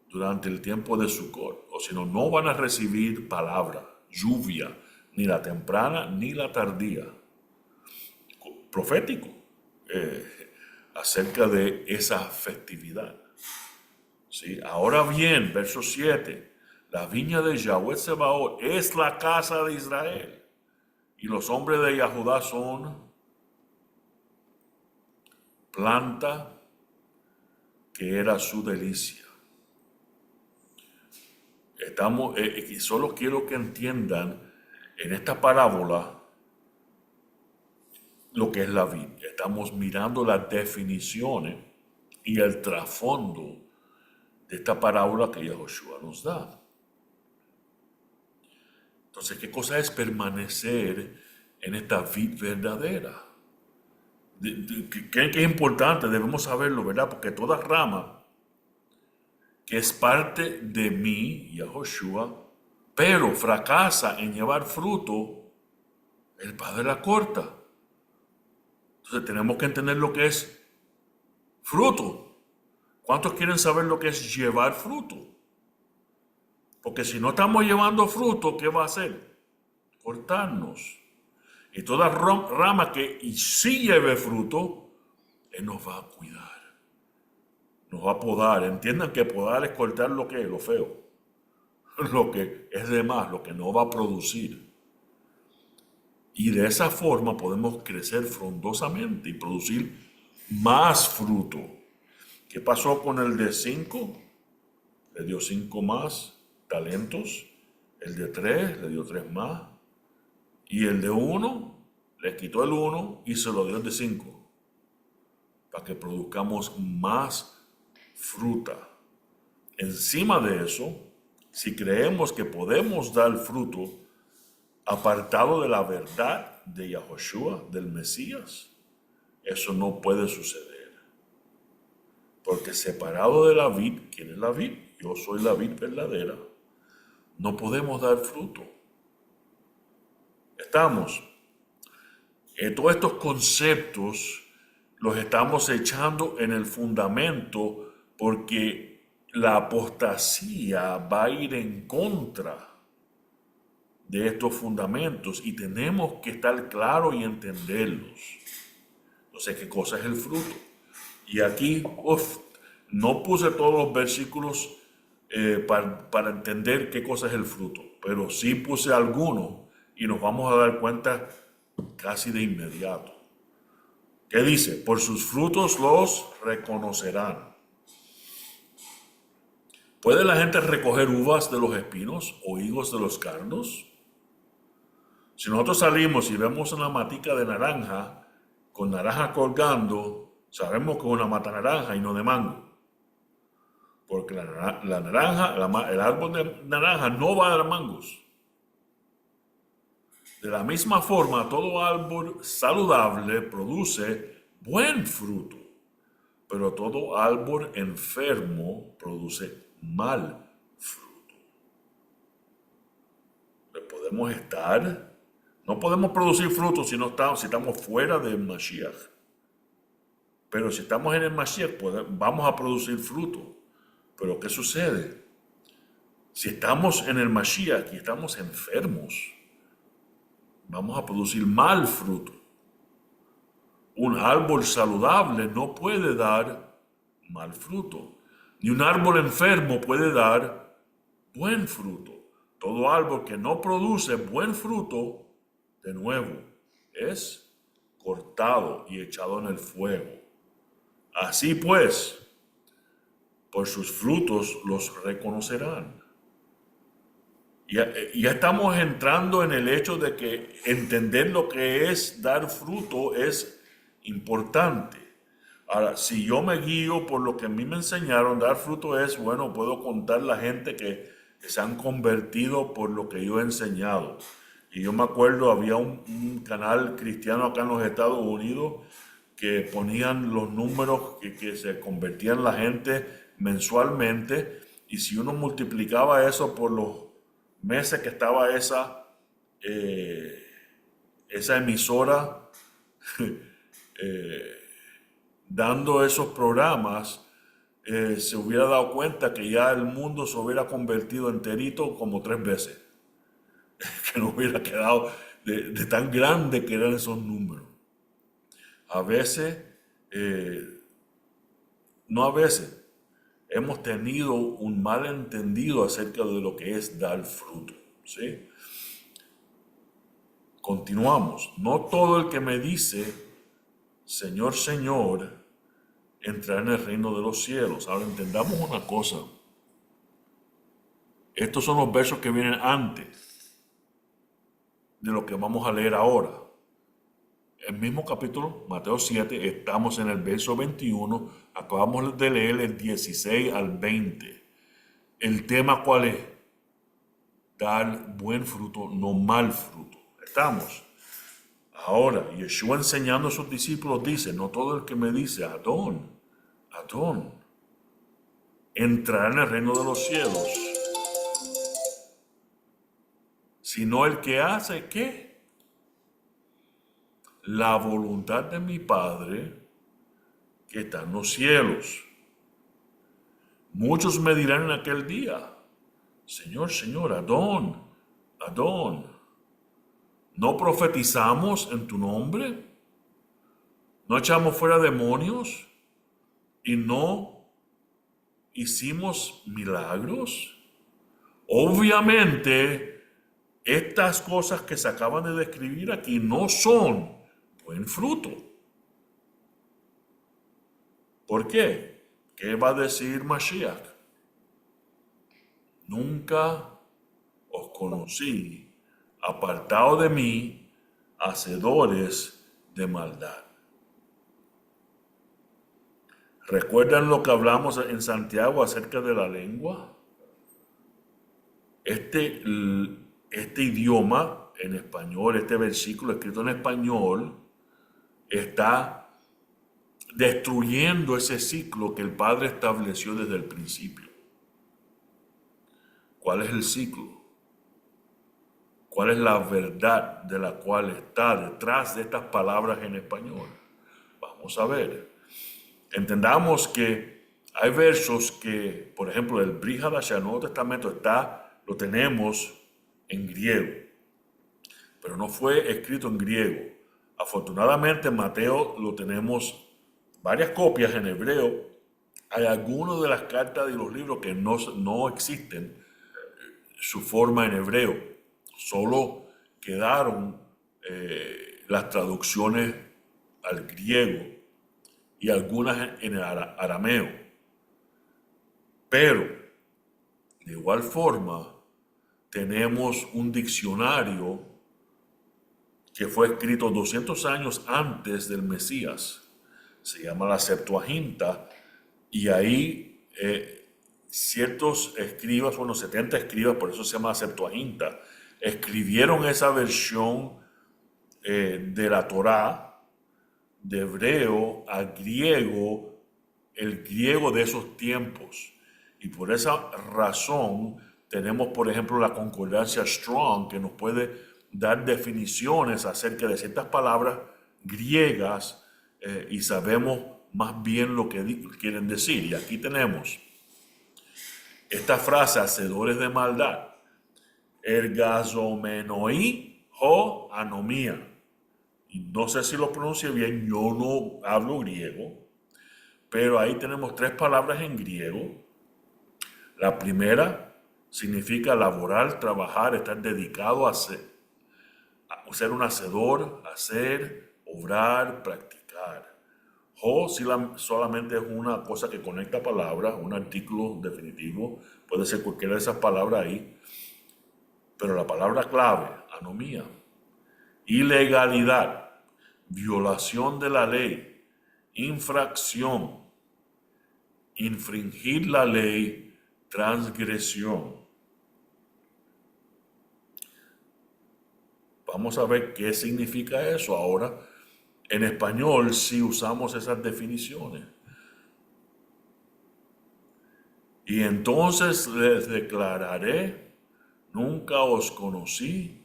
durante el tiempo de Sukkot, o si no, no van a recibir palabra, lluvia, ni la temprana ni la tardía. Profético acerca de esa festividad. ¿Sí? Ahora bien, verso 7, la viña de Yahweh Sebaot es la casa de Israel y los hombres de Yahudá son planta que era su delicia. Y solo quiero que entiendan en esta parábola lo que es la vid. Estamos mirando las definiciones y el trasfondo de esta parábola que Yahoshua nos da. Entonces, ¿qué cosa es permanecer en esta vid verdadera? Que es importante, debemos saberlo, ¿verdad? Porque toda rama que es parte de mí, Yahoshua, pero fracasa en llevar fruto, el Padre la corta. Entonces tenemos que entender lo que es Fruto. ¿Cuántos quieren saber lo que es llevar fruto? Porque si no estamos llevando fruto, ¿qué va a hacer? Cortarnos. Y toda rama que sí lleve fruto, Él nos va a cuidar. Nos va a podar. Entiendan que podar es cortar lo que es, lo feo. Lo que es de más, lo que no va a producir. Y de esa forma podemos crecer frondosamente y producir más fruto. ¿Qué pasó con el de 5? Le dio 5 más talentos. El de 3 le dio 3 más. Y el de 1 le quitó el 1 y se lo dio el de 5. Para que produzcamos más fruta. Encima de eso, si creemos que podemos dar fruto apartado de la verdad de Yahushua, del Mesías, eso no puede suceder. Porque separado de la vid, ¿quién es la vid? Yo soy la vid verdadera. No podemos dar fruto. Estamos. Todos estos conceptos los estamos echando en el fundamento porque la apostasía va a ir en contra de estos fundamentos y tenemos que estar claros y entenderlos. Entonces, ¿qué cosa es el fruto? Y aquí, no puse todos los versículos para entender qué cosa es el fruto, pero sí puse algunos y nos vamos a dar cuenta casi de inmediato. ¿Qué dice? Por sus frutos los reconocerán. ¿Puede la gente recoger uvas de los espinos o higos de los cardos? Si nosotros salimos y vemos una matica de naranja con naranja colgando, sabemos que es una mata naranja y no de mango. Porque la naranja, el árbol de naranja no va a dar mangos. De la misma forma, todo árbol saludable produce buen fruto, pero todo árbol enfermo produce mal fruto. No podemos producir fruto si estamos fuera del Mashiach. Pero si estamos en el Mashiach, vamos a producir fruto. Pero ¿qué sucede? Si estamos en el Mashiach y estamos enfermos, vamos a producir mal fruto. Un árbol saludable no puede dar mal fruto. Ni un árbol enfermo puede dar buen fruto. Todo árbol que no produce buen fruto, de nuevo, es cortado y echado en el fuego. Así pues, por sus frutos los reconocerán. Ya estamos entrando en el hecho de que entender lo que es dar fruto es importante. Ahora, si yo me guío por lo que a mí me enseñaron, dar fruto es, bueno, puedo contar la gente que se han convertido por lo que yo he enseñado. Y yo me acuerdo, había un canal cristiano acá en los Estados Unidos que ponían los números que se convertían la gente mensualmente, y si uno multiplicaba eso por los meses que estaba esa emisora dando esos programas, se hubiera dado cuenta que ya el mundo se hubiera convertido enterito como 3 veces. Que no hubiera quedado de tan grande que eran esos números. A veces, no a veces, hemos tenido un malentendido acerca de lo que es dar fruto, ¿sí? Continuamos. No todo el que me dice, Señor, Señor, entrará en el reino de los cielos. Ahora entendamos una cosa. Estos son los versos que vienen antes de lo que vamos a leer ahora. El mismo capítulo, Mateo 7, estamos en el verso 21, acabamos de leer el 16 al 20. ¿El tema cuál es? Dar buen fruto, no mal fruto. Estamos. Ahora, Yeshua enseñando a sus discípulos dice, no todo el que me dice, Adón, Adón, entrará en el reino de los cielos, sino el que hace, ¿qué? La voluntad de mi Padre que está en los cielos. Muchos me dirán en aquel día, Señor, Señor, Adón, Adón, ¿no profetizamos en tu nombre? ¿No echamos fuera demonios? ¿Y no hicimos milagros? Obviamente, estas cosas que se acaban de describir aquí no son buen fruto. ¿Por qué? ¿Qué va a decir Mashiach? Nunca os conocí, apartado de mí, hacedores de maldad. ¿Recuerdan lo que hablamos en Santiago acerca de la lengua? Este idioma en español, este versículo escrito en español, está destruyendo ese ciclo que el Padre estableció desde el principio. ¿Cuál es el ciclo? ¿Cuál es la verdad de la cual está detrás de estas palabras en español? Vamos a ver. Entendamos que hay versos que, por ejemplo, el Brit Hadashah, el Nuevo Testamento, lo tenemos en griego, pero no fue escrito en griego. Afortunadamente en Mateo lo tenemos varias copias en hebreo. Hay algunas de las cartas y los libros que no existen su forma en hebreo. Solo quedaron las traducciones al griego y algunas en el arameo. Pero, de igual forma, tenemos un diccionario que fue escrito 200 años antes del Mesías. Se llama la Septuaginta, y ahí ciertos escribas, 70 escribas, por eso se llama Septuaginta, escribieron esa versión de la Torá, de hebreo a griego, el griego de esos tiempos. Y por esa razón tenemos, por ejemplo, la concordancia Strong, que nos puede dar definiciones acerca de ciertas palabras griegas y sabemos más bien lo que quieren decir. Y aquí tenemos esta frase, hacedores de maldad, ergazomenoi o anomía. Y no sé si lo pronuncie bien, yo no hablo griego, pero ahí tenemos 3 palabras en griego. La primera significa laborar, trabajar, estar dedicado a ser un hacedor, hacer, obrar, practicar. O solamente es una cosa que conecta palabras, un artículo definitivo, puede ser cualquiera de esas palabras ahí, pero la palabra clave, anomía, ilegalidad, violación de la ley, infracción, infringir la ley, transgresión. Vamos a ver qué significa eso ahora. En español sí usamos esas definiciones. Y entonces les declararé, nunca os conocí,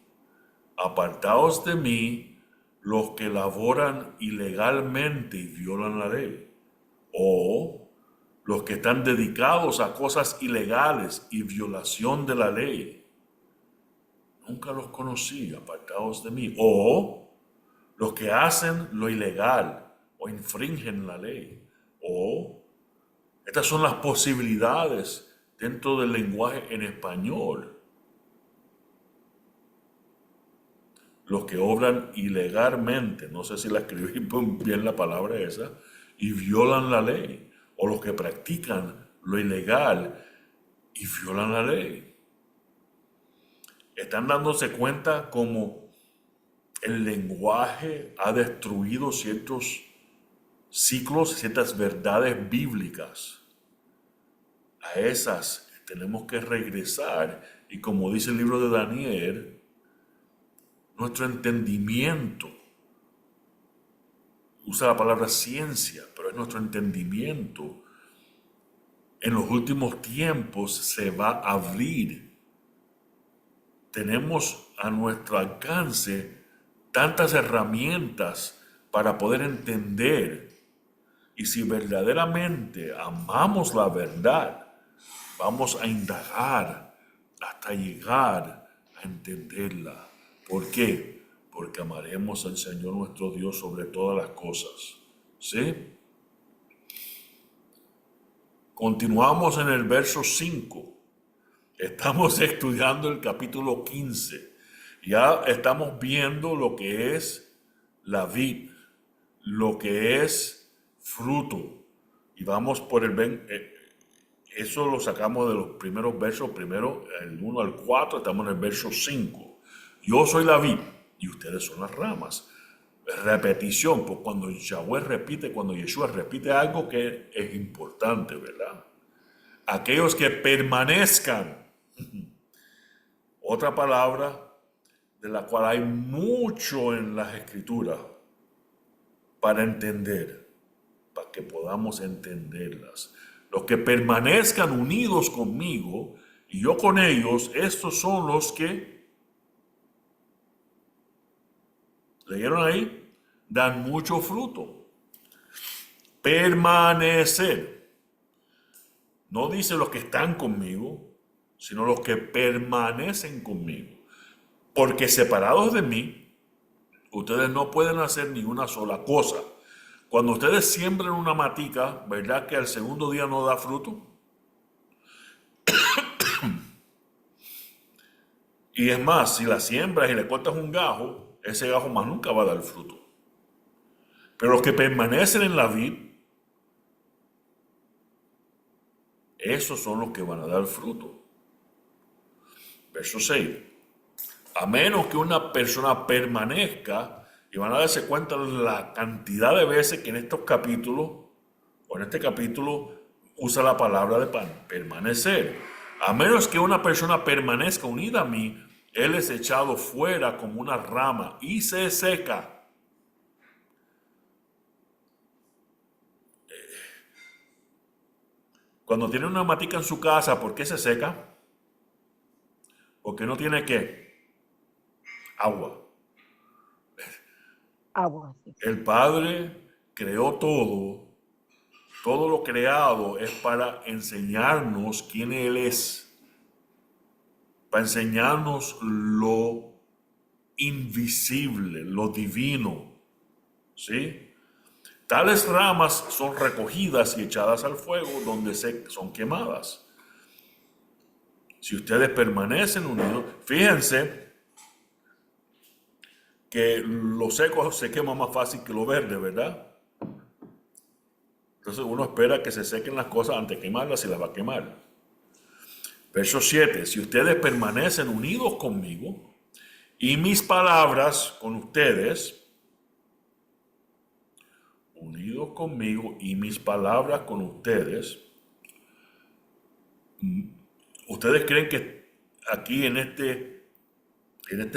apartaos de mí los que laboran ilegalmente y violan la ley, o los que están dedicados a cosas ilegales y violación de la ley. Nunca los conocí, apartaos de mí. O los que hacen lo ilegal o infringen la ley. O estas son las posibilidades dentro del lenguaje en español. Los que obran ilegalmente, no sé si la escribí bien la palabra esa, y violan la ley. O los que practican lo ilegal y violan la ley. Están dándose cuenta cómo el lenguaje ha destruido ciertos ciclos, ciertas verdades bíblicas. A esas tenemos que regresar y, como dice el libro de Daniel, nuestro entendimiento, usa la palabra ciencia, pero es nuestro entendimiento, en los últimos tiempos se va a abrir. Tenemos a nuestro alcance tantas herramientas para poder entender Y si verdaderamente amamos la verdad, vamos a indagar hasta llegar a entenderla. ¿Por qué? Porque amaremos al Señor nuestro Dios sobre todas las cosas. ¿Sí? Continuamos en el verso 5. Estamos estudiando el capítulo 15. Ya estamos viendo lo que es la vid, lo que es fruto. Y vamos por eso lo sacamos de los primeros versos, primero el 1 al 4, estamos en el verso 5. Yo soy la vid y ustedes son las ramas. Repetición, pues cuando Yeshua repite algo que es importante, ¿verdad? Aquellos que permanezcan. Otra palabra de la cual hay mucho en las escrituras para entender, para que podamos entenderlas. Los que permanezcan unidos conmigo y yo con ellos, estos son los que, ¿leyeron ahí? Dan mucho fruto. Permanecer. No dice los que están conmigo, sino los que permanecen conmigo. Porque separados de mí, ustedes no pueden hacer ni una sola cosa. Cuando ustedes siembran una matica, ¿verdad que al segundo día no da fruto? Y es más, si la siembras y le cortas un gajo, ese gajo más nunca va a dar fruto. Pero los que permanecen en la vid, esos son los que van a dar fruto. Verso 6. A menos que una persona permanezca, y van a darse cuenta la cantidad de veces que en estos capítulos, o en este capítulo, usa la palabra de permanecer. A menos que una persona permanezca unida a mí, él es echado fuera como una rama y se seca. Cuando tiene una matica en su casa, ¿por qué se seca? Porque no tiene ¿qué? Agua. Agua. El Padre creó todo. Todo lo creado es para enseñarnos quién Él es. Para enseñarnos lo invisible, lo divino. ¿Sí? Tales ramas son recogidas y echadas al fuego donde son quemadas. Si ustedes permanecen unidos, fíjense que lo seco se quema más fácil que lo verde, ¿verdad? Entonces uno espera que se sequen las cosas antes de quemarlas y las va a quemar. Verso 7. Si ustedes permanecen unidos conmigo y mis palabras con ustedes, unidos conmigo y mis palabras con ustedes, ¿ustedes creen que aquí en este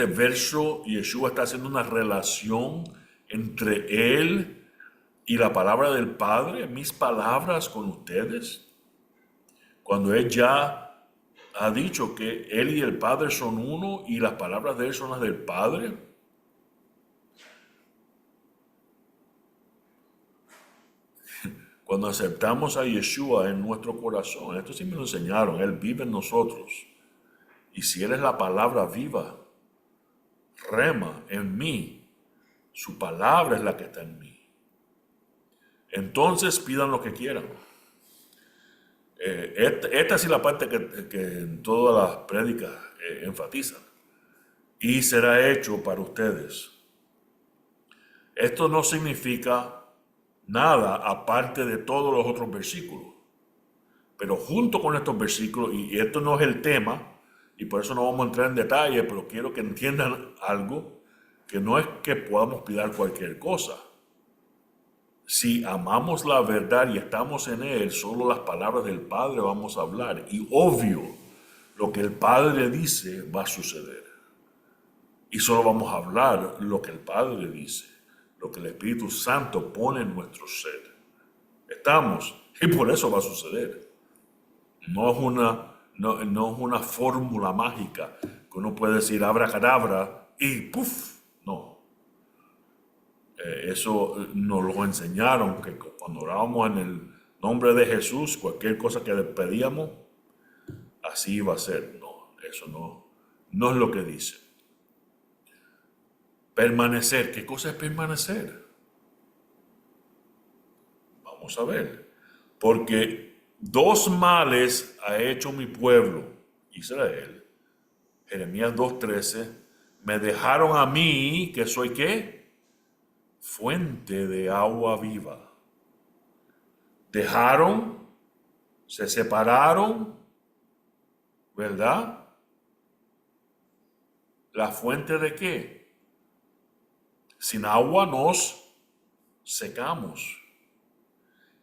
verso Yeshua está haciendo una relación entre él y la palabra del Padre, mis palabras con ustedes? Cuando él ya ha dicho que él y el Padre son uno y las palabras de él son las del Padre. Cuando aceptamos a Yeshua en nuestro corazón, esto sí me lo enseñaron, Él vive en nosotros. Y si Él es la palabra viva, rema en mí, su palabra es la que está en mí. Entonces pidan lo que quieran. Esta sí es la parte que en todas las prédicas enfatizan. Y será hecho para ustedes. Esto no significa nada aparte de todos los otros versículos. Pero junto con estos versículos, y esto no es el tema, y por eso no vamos a entrar en detalle, pero quiero que entiendan algo, que no es que podamos pedir cualquier cosa. Si amamos la verdad y estamos en Él, solo las palabras del Padre vamos a hablar. Y obvio, lo que el Padre dice va a suceder. Y solo vamos a hablar lo que el Padre dice, lo que el Espíritu Santo pone en nuestro ser. Estamos, y por eso va a suceder. No es una fórmula mágica que uno puede decir abracadabra y ¡puf! No. Eso nos lo enseñaron, que cuando orábamos en el nombre de Jesús, cualquier cosa que le pedíamos, así iba a ser. No, eso no es lo que dice. Permanecer. ¿Qué cosa es permanecer? Vamos a ver. Porque dos males ha hecho mi pueblo, Israel. Jeremías 2:13. Me dejaron a mí, que soy ¿qué? Fuente de agua viva. Dejaron, se separaron, ¿verdad? ¿La fuente de qué? Sin agua nos secamos.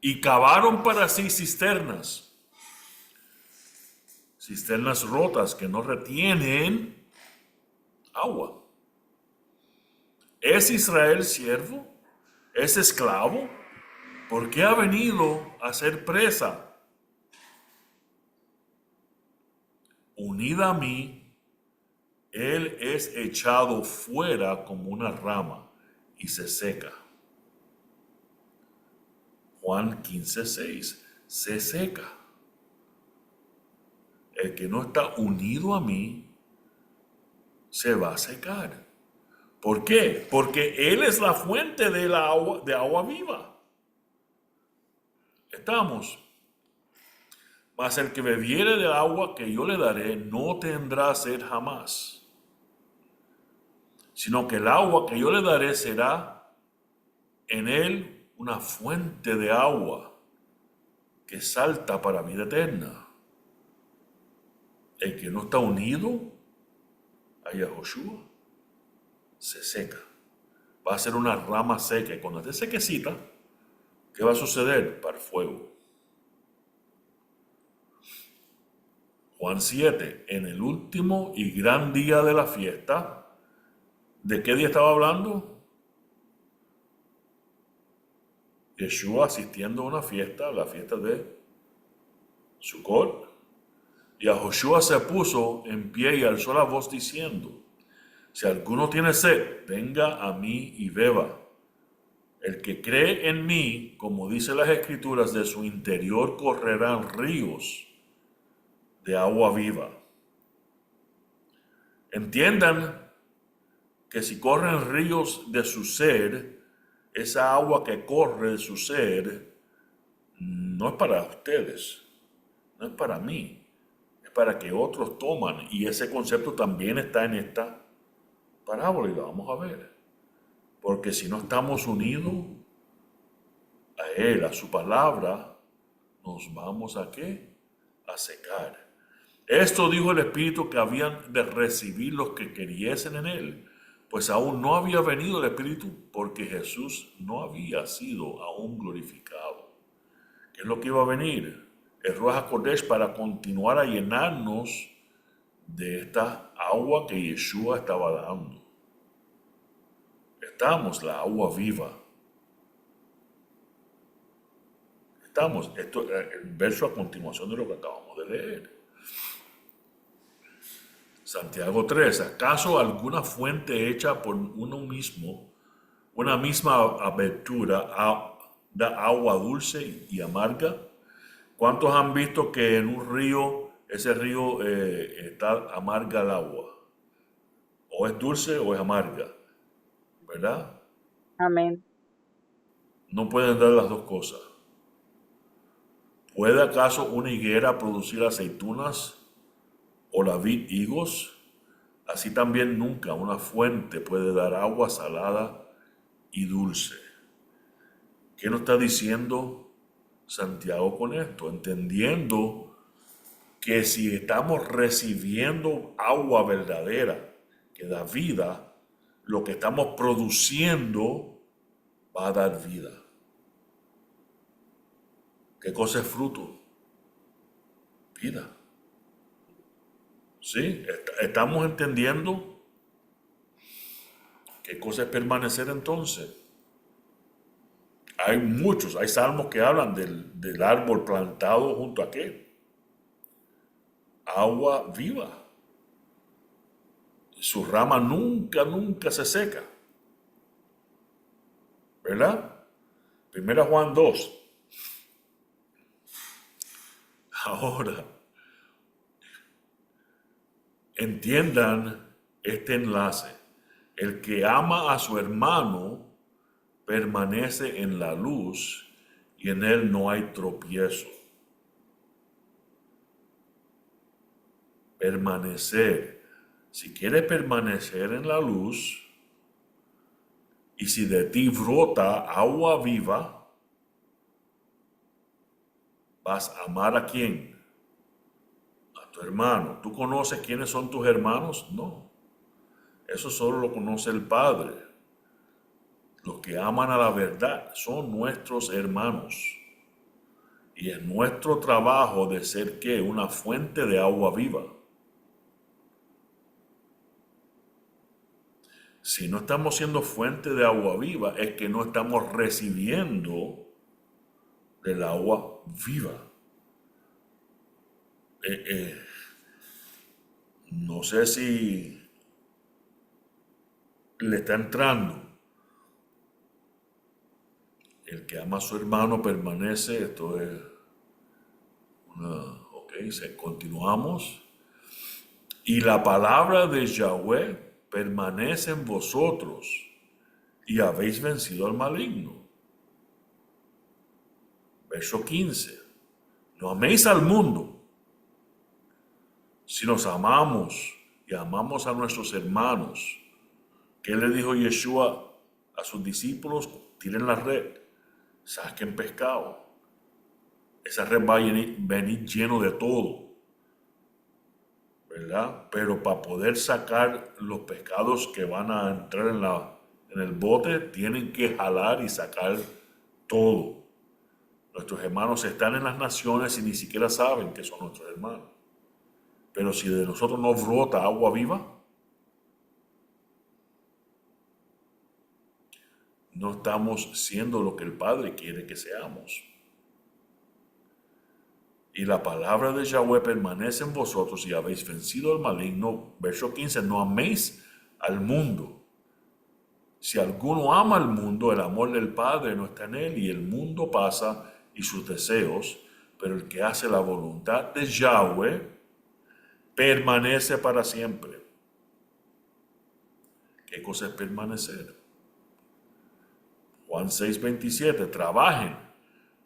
Y cavaron para sí cisternas. Cisternas rotas que no retienen agua. ¿Es Israel siervo? ¿Es esclavo? ¿Por qué ha venido a ser presa? Unida a mí, él es echado fuera como una rama y se seca. Juan 15:6, se seca. El que no está unido a mí se va a secar. ¿Por qué? Porque Él es la fuente de agua viva. Estamos. Mas el que bebiere del agua que yo le daré no tendrá sed jamás, sino que el agua que yo le daré será en él una fuente de agua que salta para vida eterna. El que no está unido a Yahushua se seca. Va a ser una rama seca. Y cuando esté sequecita, ¿qué va a suceder? Para el fuego. Juan 7, en el último y gran día de la fiesta. ¿De qué día estaba hablando? Yeshua asistiendo a una fiesta, la fiesta de Sukkot. Y a Joshua se puso en pie y alzó la voz diciendo: si alguno tiene sed, venga a mí y beba. El que cree en mí, como dice las Escrituras, de su interior correrán ríos de agua viva. Entiendan que si corren ríos de su ser, esa agua que corre de su ser no es para ustedes, no es para mí. Para que otros toman, y ese concepto también está en esta parábola y lo vamos a ver. Porque si no estamos unidos a Él, a su palabra, nos vamos a ¿qué? A secar. Esto dijo el Espíritu que habían de recibir los que creyesen en Él, pues aún no había venido el Espíritu porque Jesús no había sido aún glorificado. ¿Qué es lo que iba a venir? El Ruach HaKodesh para continuar a llenarnos de esta agua que Yeshua estaba dando. Estamos la agua viva. Estamos, esto el verso a continuación de lo que acabamos de leer. Santiago 3, ¿acaso alguna fuente hecha por uno mismo, una misma abertura, da agua dulce y amarga? ¿Cuántos han visto que en un río, ese río está amarga el agua? O es dulce o es amarga, ¿verdad? Amén. No pueden dar las dos cosas. ¿Puede acaso una higuera producir aceitunas o la vid higos? Así también nunca una fuente puede dar agua salada y dulce. ¿Qué nos está diciendo Santiago con esto? Entendiendo que si estamos recibiendo agua verdadera que da vida, lo que estamos produciendo va a dar vida. ¿Qué cosa es fruto? Vida. ¿Sí? ¿Estamos entendiendo qué cosa es permanecer entonces? Hay salmos que hablan del árbol plantado junto a qué? Agua viva. Su rama nunca se seca. ¿verdad? Primera Juan 2. Ahora, entiendan este enlace. El que ama a su hermano permanece en la luz y en él no hay tropiezo. Permanecer. Si quieres permanecer en la luz y si de ti brota agua viva, vas a amar a quién? A tu hermano. ¿Tú conoces quiénes son tus hermanos? No. Eso solo lo conoce el Padre. Los que aman a la verdad son nuestros hermanos. Y es nuestro trabajo de ser ¿qué? Una fuente de agua viva. Si no estamos siendo fuente de agua viva, es que no estamos recibiendo del agua viva. No sé si le está entrando. El que ama a su hermano permanece. Esto es ok, continuamos. Y la palabra de Yahweh permanece en vosotros y habéis vencido al maligno. Verso 15. No améis al mundo. Si nos amamos y amamos a nuestros hermanos, ¿qué le dijo Yeshua a sus discípulos? Tiren la red, saquen pescado. Esa red va a venir lleno de todo, ¿verdad? Pero para poder sacar los pescados que van a entrar en el bote, tienen que jalar y sacar todo. Nuestros hermanos están en las naciones y ni siquiera saben que son nuestros hermanos. Pero si de nosotros no brota agua viva, no estamos siendo lo que el Padre quiere que seamos. Y la palabra de Yahweh permanece en vosotros y habéis vencido al maligno. Verso 15, no améis al mundo. Si alguno ama al mundo, el amor del Padre no está en él y el mundo pasa y sus deseos, pero el que hace la voluntad de Yahweh permanece para siempre. ¿Qué cosa es permanecer? Juan 6:27, trabajen,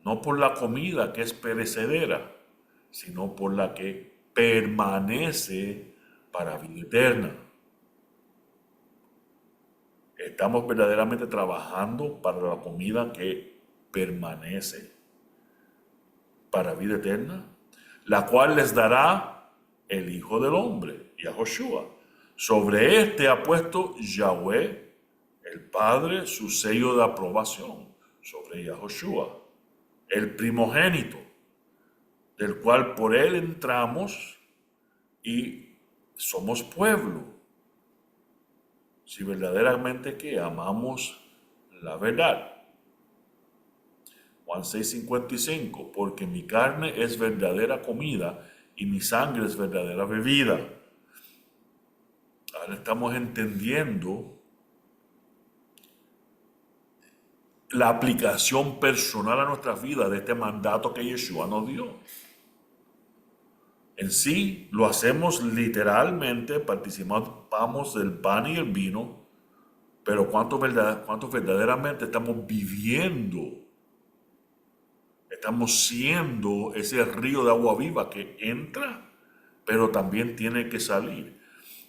no por la comida que es perecedera, sino por la que permanece para vida eterna. Estamos verdaderamente trabajando para la comida que permanece para vida eterna, la cual les dará el Hijo del Hombre, Yahoshua. Sobre este ha puesto Yahweh, el Padre, su sello de aprobación, sobre Yahoshua, el primogénito, del cual por él entramos y somos pueblo. Si verdaderamente que amamos la verdad. Juan 6:55, porque mi carne es verdadera comida y mi sangre es verdadera bebida. Ahora estamos entendiendo la aplicación personal a nuestras vidas de este mandato que Yeshua nos dio. En sí, lo hacemos literalmente, participamos del pan y el vino, pero ¿cuántos verdaderamente estamos viviendo? Estamos siendo ese río de agua viva que entra, pero también tiene que salir.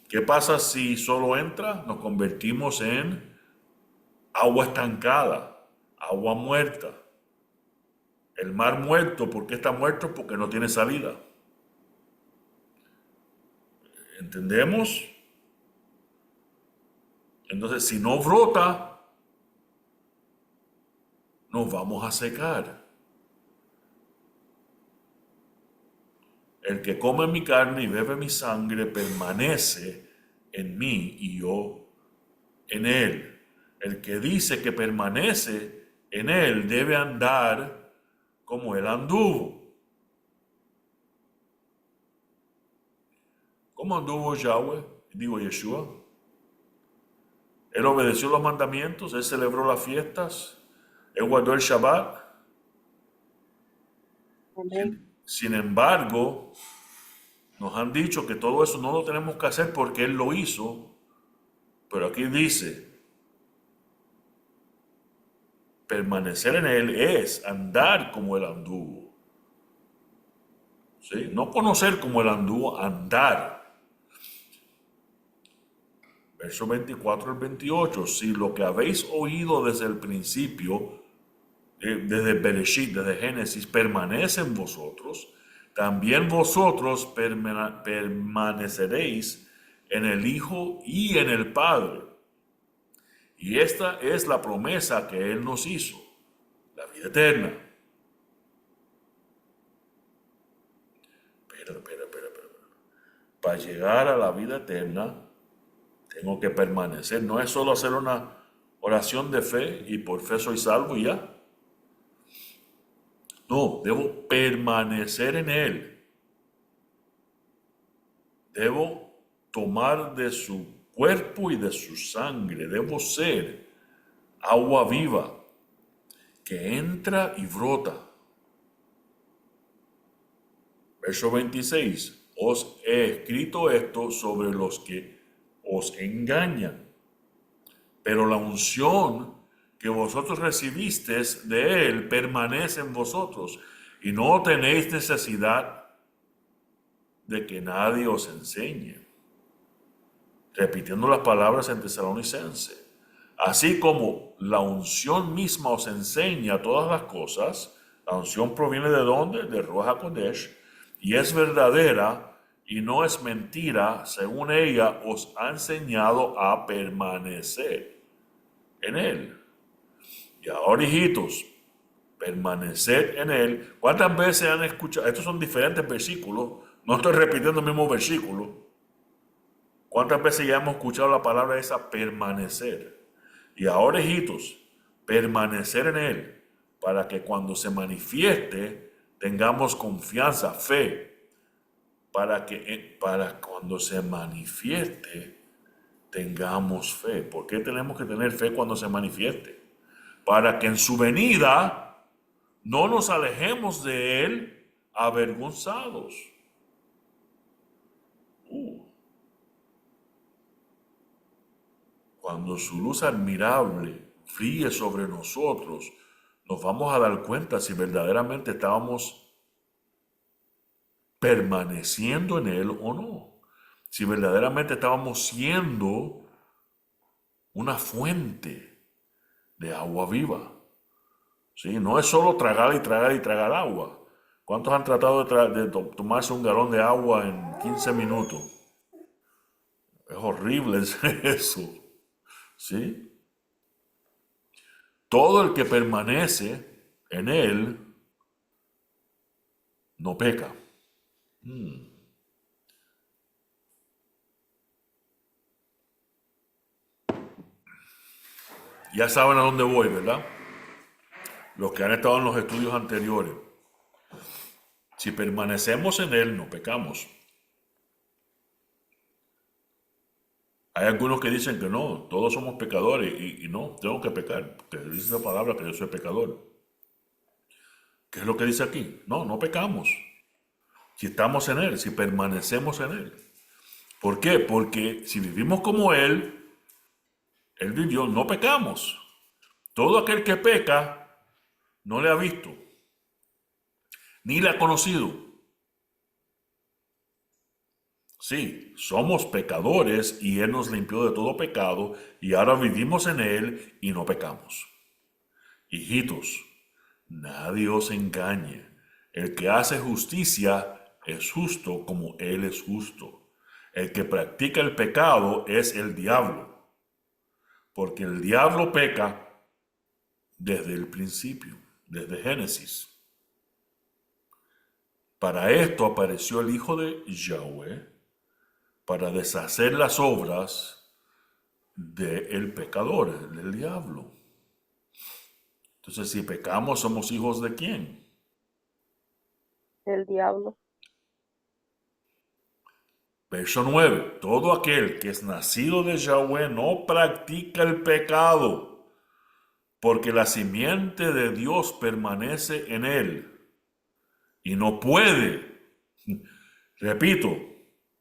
¿Qué pasa si solo entra? Nos convertimos en agua estancada, agua muerta. El mar muerto, ¿por qué está muerto? Porque no tiene salida. ¿Entendemos? Entonces, si no brota, nos vamos a secar. El que come mi carne y bebe mi sangre permanece en mí y yo en él. El que dice que permanece en él debe andar como él anduvo. ¿Cómo anduvo Yahweh? Digo Yeshua. Él obedeció los mandamientos, él celebró las fiestas, Él guardó el Shabbat. Amén. Sin embargo, nos han dicho que todo eso no lo tenemos que hacer porque Él lo hizo. Pero aquí dice, permanecer en Él es andar como Él anduvo. ¿Sí? No conocer como Él anduvo, andar. Verso 24 al 28. Si lo que habéis oído desde el principio, desde Bereshit, desde Génesis, permanece en vosotros, también vosotros permaneceréis en el Hijo y en el Padre. Y esta es la promesa que Él nos hizo, la vida eterna. Espera. Para llegar a la vida eterna, tengo que permanecer. No es solo hacer una oración de fe y por fe soy salvo y ya. No, debo permanecer en Él. Debo tomar de su cuerpo y de su sangre. Debo ser agua viva que entra y brota. Verso 26. Os he escrito esto sobre los que os engañan. Pero la unción que vosotros recibisteis de Él permanece en vosotros y no tenéis necesidad de que nadie os enseñe. Repitiendo las palabras en Tesalonicense. Así como la unción misma os enseña todas las cosas, la unción proviene ¿de dónde? De Ruach HaKodesh, y es verdadera y no es mentira, según ella os ha enseñado a permanecer en Él. Y ahora, hijitos, permanecer en Él. ¿Cuántas veces han escuchado? Estos son diferentes versículos, no estoy repitiendo el mismo versículo. ¿Cuántas veces ya hemos escuchado la palabra esa, permanecer? Y ahora, hijitos, permanecer en Él, para que cuando se manifieste tengamos confianza, fe, para cuando se manifieste tengamos fe. ¿Por qué tenemos que tener fe cuando se manifieste? Para que en su venida no nos alejemos de Él avergonzados. Cuando su luz admirable brille sobre nosotros, nos vamos a dar cuenta si verdaderamente estábamos permaneciendo en Él o no. Si verdaderamente estábamos siendo una fuente de agua viva. ¿Sí? No es solo tragar y tragar y tragar agua. ¿Cuántos han tratado de tomarse un galón de agua en 15 minutos? Es horrible eso. ¿Sí? Todo el que permanece en Él no peca. Ya saben a dónde voy, ¿verdad? Los que han estado en los estudios anteriores. Si permanecemos en Él, no pecamos. Hay algunos que dicen que no, todos somos pecadores y no, tengo que pecar, porque dice la palabra que yo soy pecador. ¿Qué es lo que dice aquí? No, no pecamos. Si estamos en Él, si permanecemos en Él. ¿Por qué? Porque si vivimos como Él vivió, no pecamos. Todo aquel que peca no le ha visto, ni le ha conocido. Sí, somos pecadores y Él nos limpió de todo pecado y ahora vivimos en Él y no pecamos. Hijitos, nadie os engañe. El que hace justicia es justo como Él es justo. El que practica el pecado es el diablo, porque el diablo peca desde el principio, desde Génesis. Para esto apareció el Hijo de Yahweh, para deshacer las obras del pecador, del diablo. Entonces, si pecamos, ¿somos hijos de quién? Del diablo. Verso 9. Todo aquel que es nacido de Yahweh no practica el pecado, porque la simiente de Dios permanece en él y no puede, repito,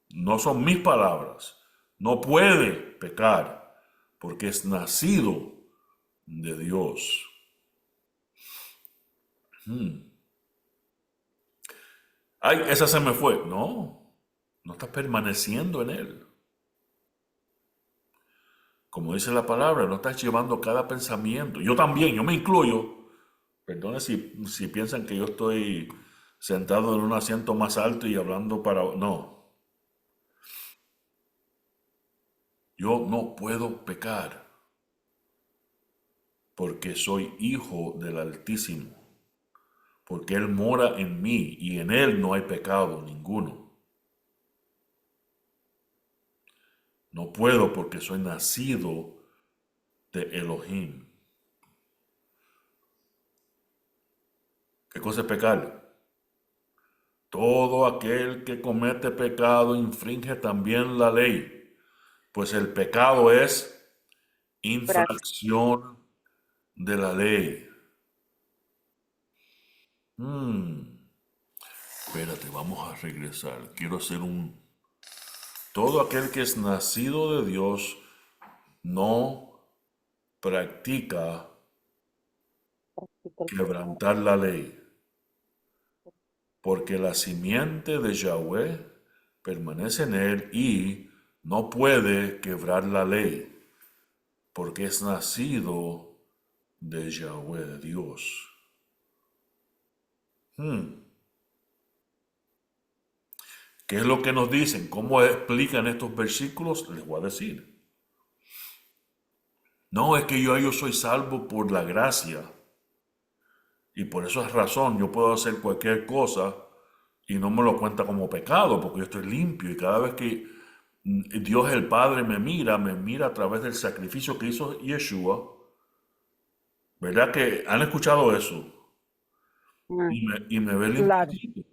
no son mis palabras, no puede pecar porque es nacido de Dios. Ay, esa se me fue. No, no estás permaneciendo en él. Como dice la palabra, no estás llevando cada pensamiento. Yo también, yo me incluyo. Perdone si piensan que yo estoy sentado en un asiento más alto y hablando para... No. Yo no puedo pecar porque soy hijo del Altísimo. Porque Él mora en mí y en Él no hay pecado ninguno. No puedo porque soy nacido de Elohim. ¿Qué cosa es pecar? Todo aquel que comete pecado infringe también la ley, pues el pecado es infracción de la ley. Espérate, vamos a regresar. Quiero hacer un... Todo aquel que es nacido de Dios no practica quebrantar la ley, porque la simiente de Yahweh permanece en él y no puede quebrar la ley, porque es nacido de Yahweh, de Dios. ¿Qué es lo que nos dicen? ¿Cómo explican estos versículos? Les voy a decir. No, es que yo soy salvo por la gracia. Y por esa razón yo puedo hacer cualquier cosa y no me lo cuenta como pecado, porque yo estoy limpio. Y cada vez que Dios el Padre me mira a través del sacrificio que hizo Yeshua. ¿Verdad que han escuchado eso? Y me ve Claro. limpio.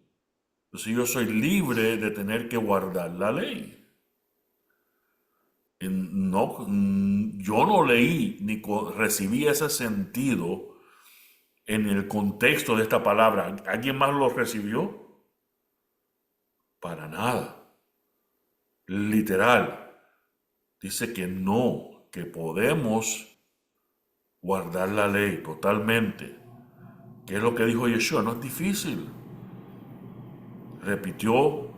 Entonces yo soy libre de tener que guardar la ley. No, yo no leí ni recibí ese sentido en el contexto de esta palabra. ¿Alguien más lo recibió? Para nada. Literal. Dice que no, que podemos guardar la ley totalmente. ¿Qué es lo que dijo Yeshua? No es difícil. Repitió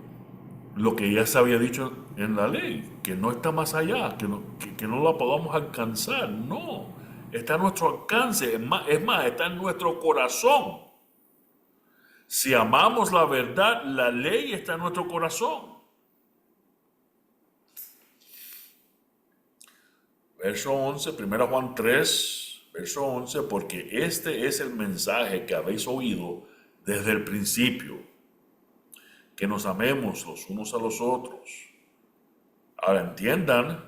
lo que ya se había dicho en la ley, que no está más allá, que no la podamos alcanzar. No, está a nuestro alcance, es más, está en nuestro corazón. Si amamos la verdad, la ley está en nuestro corazón. Verso 11, 1 Juan 3, verso 11, porque este es el mensaje que habéis oído desde el principio, que nos amemos los unos a los otros. Ahora entiendan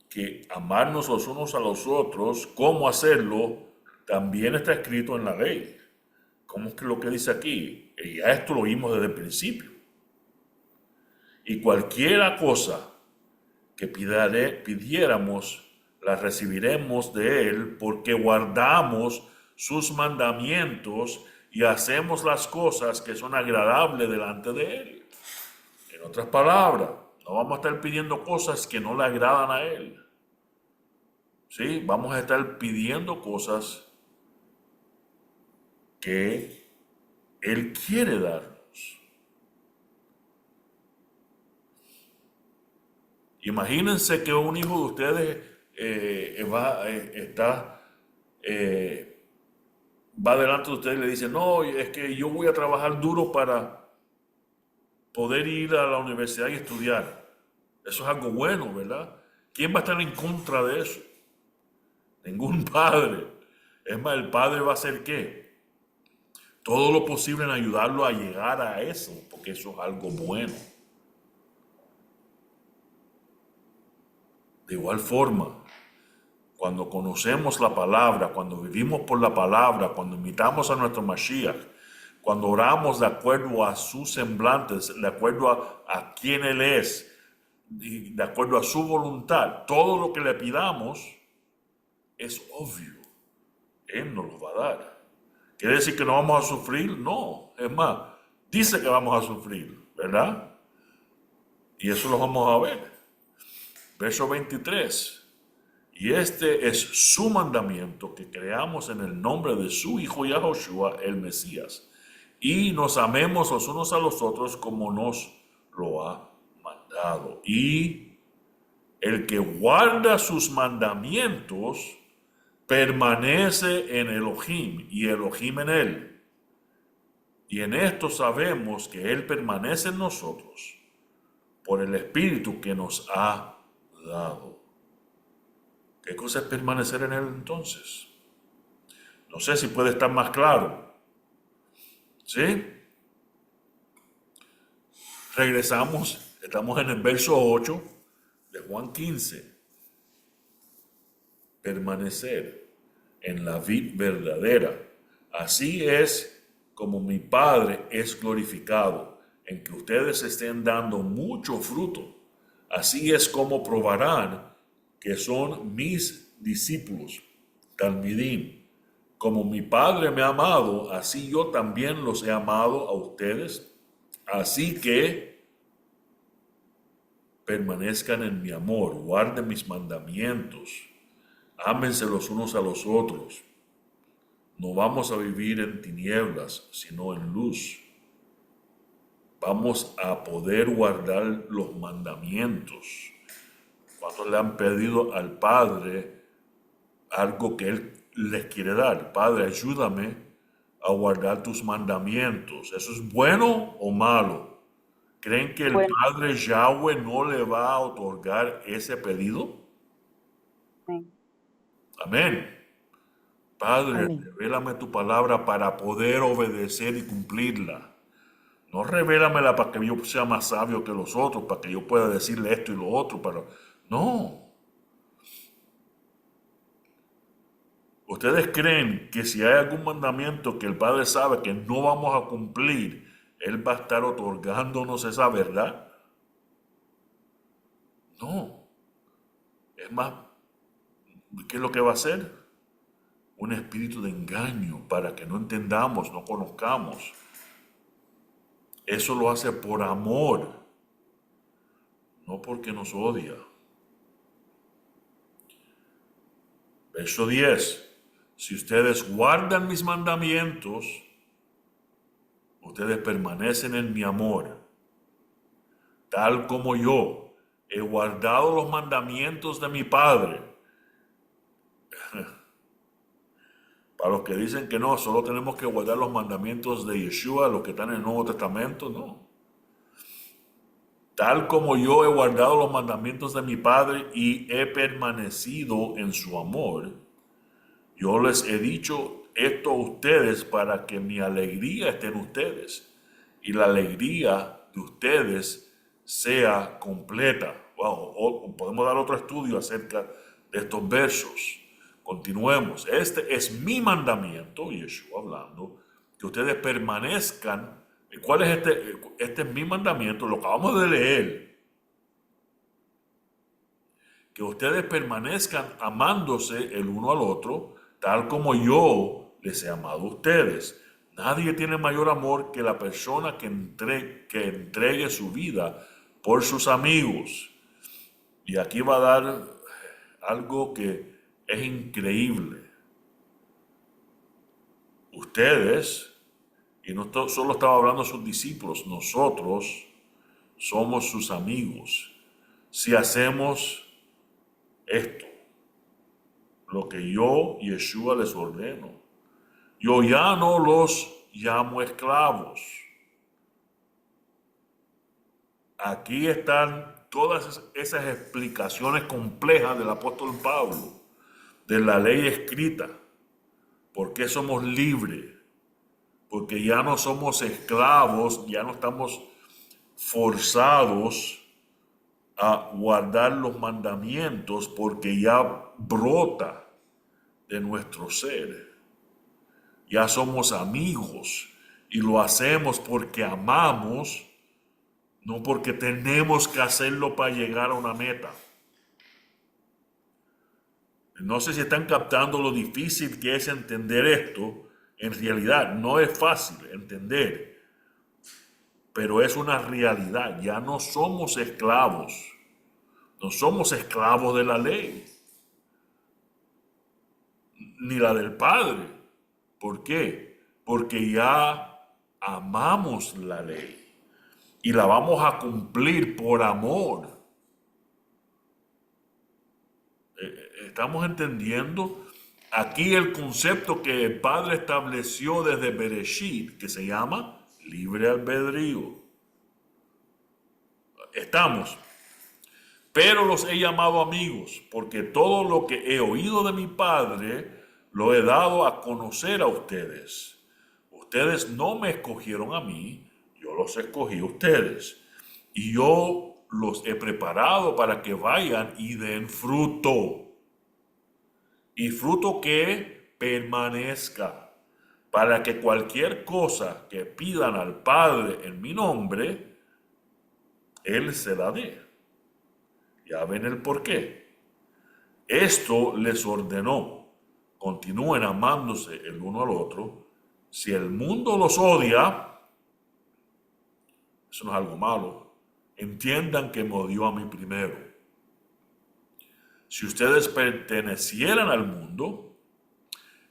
que amarnos los unos a los otros, cómo hacerlo, también está escrito en la ley. ¿Cómo es que lo que dice aquí? Y ya esto lo vimos desde el principio. Y cualquiera cosa que pidiéramos, la recibiremos de Él, porque guardamos sus mandamientos y hacemos las cosas que son agradables delante de Él. En otras palabras, no vamos a estar pidiendo cosas que no le agradan a Él. ¿Sí? Vamos a estar pidiendo cosas que Él quiere darnos. Imagínense que un hijo de ustedes va delante de ustedes y le dice, no, es que yo voy a trabajar duro para poder ir a la universidad y estudiar. Eso es algo bueno, ¿verdad? ¿Quién va a estar en contra de eso? Ningún padre. Es más, el padre va a hacer ¿qué? Todo lo posible en ayudarlo a llegar a eso, porque eso es algo bueno. De igual forma, cuando conocemos la palabra, cuando vivimos por la palabra, cuando imitamos a nuestro Mashiach, cuando oramos de acuerdo a sus semblantes, de acuerdo a quién Él es, y de acuerdo a su voluntad, todo lo que le pidamos, es obvio. Él nos lo va a dar. ¿Quiere decir que no vamos a sufrir? No. Es más, dice que vamos a sufrir, ¿verdad? Y eso lo vamos a ver. Verso 23. Y este es su mandamiento, que creamos en el nombre de su Hijo Yahushua, el Mesías, y nos amemos los unos a los otros como nos lo ha mandado. Y el que guarda sus mandamientos permanece en Elohim y Elohim en él. Y en esto sabemos que él permanece en nosotros por el Espíritu que nos ha dado. ¿Qué cosa es permanecer en él entonces? No sé si puede estar más claro. ¿Sí? Regresamos, estamos en el verso 8 de Juan 15. Permanecer en la vid verdadera. Así es como mi Padre es glorificado, en que ustedes estén dando mucho fruto. Así es como probarán que son mis discípulos, Talmidim. Como mi Padre me ha amado, así yo también los he amado a ustedes. Así que permanezcan en mi amor, guarden mis mandamientos, ámense los unos a los otros. No vamos a vivir en tinieblas, sino en luz. Vamos a poder guardar los mandamientos. ¿Cuántos le han pedido al Padre algo que Él les quiere dar? Padre, ayúdame a guardar tus mandamientos. ¿Eso es bueno o malo? ¿Creen que el Bueno. Padre Yahweh no le va a otorgar ese pedido? Amén. Amén. Padre, Amén. revélame tu palabra para poder obedecer y cumplirla. No revélamela para que yo sea más sabio que los otros, para que yo pueda decirle esto y lo otro, pero no. ¿Ustedes creen que si hay algún mandamiento que el Padre sabe que no vamos a cumplir, Él va a estar otorgándonos esa verdad? No. Es más, ¿qué es lo que va a hacer? Un espíritu de engaño para que no entendamos, no conozcamos. Eso lo hace por amor, no porque nos odia. Verso 10. Si ustedes guardan mis mandamientos, ustedes permanecen en mi amor, tal como yo he guardado los mandamientos de mi Padre. Para los que dicen que no, solo tenemos que guardar los mandamientos de Yeshua, los que están en el Nuevo Testamento, no. Tal como yo he guardado los mandamientos de mi Padre y he permanecido en su amor, yo les he dicho esto a ustedes para que mi alegría esté en ustedes y la alegría de ustedes sea completa. Wow, podemos dar otro estudio acerca de estos versos. Continuemos. Este es mi mandamiento, Yeshua hablando, que ustedes permanezcan. ¿Cuál es este? Este es mi mandamiento, lo acabamos de leer. Que ustedes permanezcan amándose el uno al otro, tal como yo les he amado a ustedes. Nadie tiene mayor amor que la persona que entregue su vida por sus amigos. Y aquí va a dar algo que es increíble. Ustedes, y no solo estaba hablando a sus discípulos, nosotros somos sus amigos. Si hacemos esto, lo que yo, Yeshua, les ordeno. Yo ya no los llamo esclavos. Aquí están todas esas explicaciones complejas del apóstol Pablo, de la ley escrita. ¿Por qué somos libres? Porque ya no somos esclavos, ya no estamos forzados a guardar los mandamientos porque ya brota de nuestro ser. Ya somos amigos y lo hacemos porque amamos, no porque tenemos que hacerlo para llegar a una meta. No sé si están captando lo difícil que es entender esto. En realidad no es fácil entender, pero es una realidad. Ya no somos esclavos. No somos esclavos de la ley, ni la del Padre. ¿Por qué? Porque ya amamos la ley y la vamos a cumplir por amor. ¿Estamos entendiendo? Aquí el concepto que el Padre estableció desde Bereshit, que se llama libre albedrío. Estamos. Pero los he llamado amigos, porque todo lo que he oído de mi Padre lo he dado a conocer a ustedes. Ustedes no me escogieron a mí, yo los escogí a ustedes. Y yo los he preparado para que vayan y den fruto. Y fruto que permanezca, para que cualquier cosa que pidan al Padre en mi nombre, Él se la dé. Ya ven el porqué. Esto les ordenó. Continúen amándose el uno al otro. Si el mundo los odia, eso no es algo malo. Entiendan que me odió a mí primero. Si ustedes pertenecieran al mundo,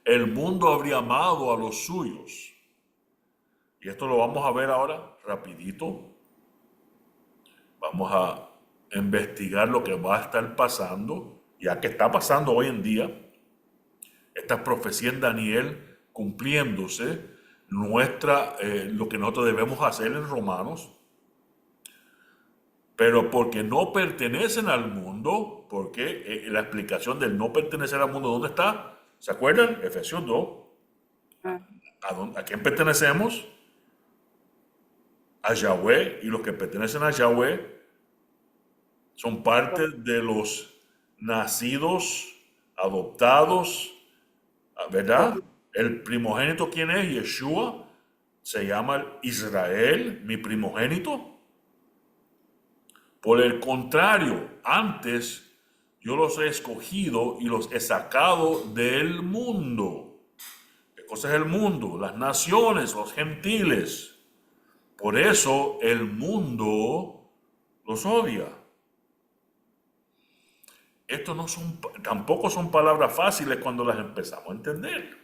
el mundo habría amado a los suyos. Y esto lo vamos a ver ahora rapidito. Vamos a investigar lo que va a estar pasando, ya que está pasando hoy en día. Esta profecía en Daniel cumpliéndose, lo que nosotros debemos hacer en Romanos. Pero porque no pertenecen al mundo, porque la explicación del no pertenecer al mundo, ¿dónde está? ¿Se acuerdan? Efesios 2. ¿A quién pertenecemos? A Yahweh, y los que pertenecen a Yahweh son parte de los nacidos, adoptados, ¿verdad? El primogénito, ¿quién es? Yeshua. Se llama Israel, mi primogénito. Por el contrario, antes yo los he escogido y los he sacado del mundo. ¿Qué cosa es el mundo? Las naciones, los gentiles. Por eso el mundo los odia. Esto tampoco son palabras fáciles cuando las empezamos a entender.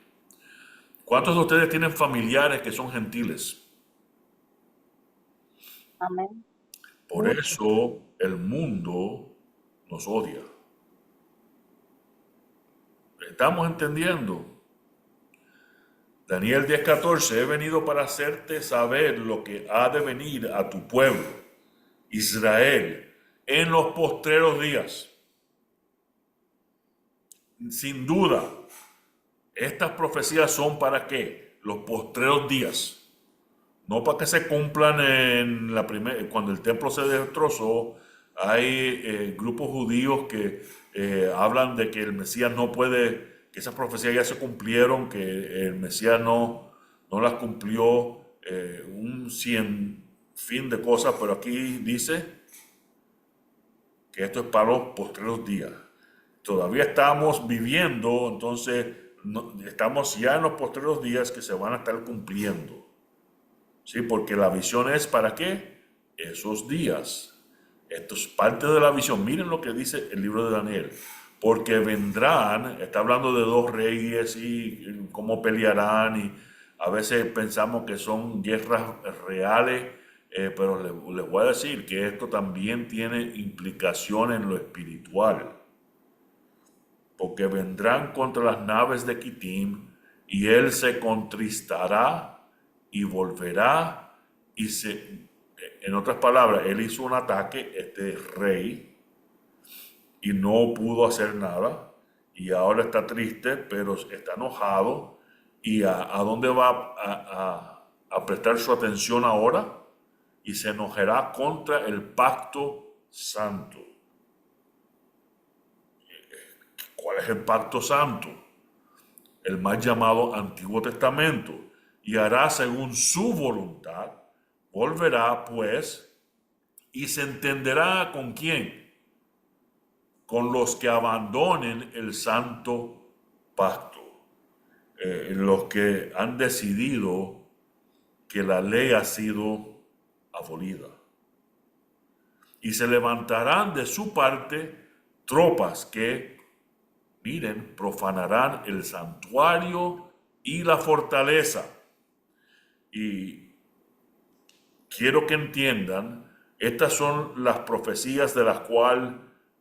¿Cuántos de ustedes tienen familiares que son gentiles? Amén. Por eso el mundo nos odia. ¿Estamos entendiendo? Daniel 10:14, he venido para hacerte saber lo que ha de venir a tu pueblo, Israel, en los postreros días. Sin duda, estas profecías son para qué? Los postreros días. No para que se cumplan cuando el templo se destrozó. Hay grupos judíos que hablan de que el Mesías no puede, que esas profecías ya se cumplieron, que el Mesías no las cumplió, un sinfín de cosas, pero aquí dice que esto es para los postreros días. Todavía estamos viviendo, entonces estamos ya en los postreros días que se van a estar cumpliendo. ¿Sí? Porque la visión es ¿para qué? Esos días. Esto es parte de la visión. Miren lo que dice el libro de Daniel. Porque vendrán, está hablando de dos reyes y cómo pelearán, y a veces pensamos que son guerras reales, pero les voy a decir que esto también tiene implicación en lo espiritual. Porque vendrán contra las naves de Quitim y él se contristará y volverá en otras palabras, él hizo un ataque, este rey, y no pudo hacer nada, y ahora está triste, pero está enojado. ¿Y a dónde va a prestar su atención ahora? Y se enojará contra el pacto santo. ¿Cuál es el pacto santo? El más llamado Antiguo Testamento. Y hará según su voluntad. Volverá, pues, y se entenderá con quién. con los que abandonen el santo pacto, los que han decidido que la ley ha sido abolida. Y se levantarán de su parte tropas que, miren, profanarán el santuario y la fortaleza. Y quiero que entiendan, estas son las profecías de las cuales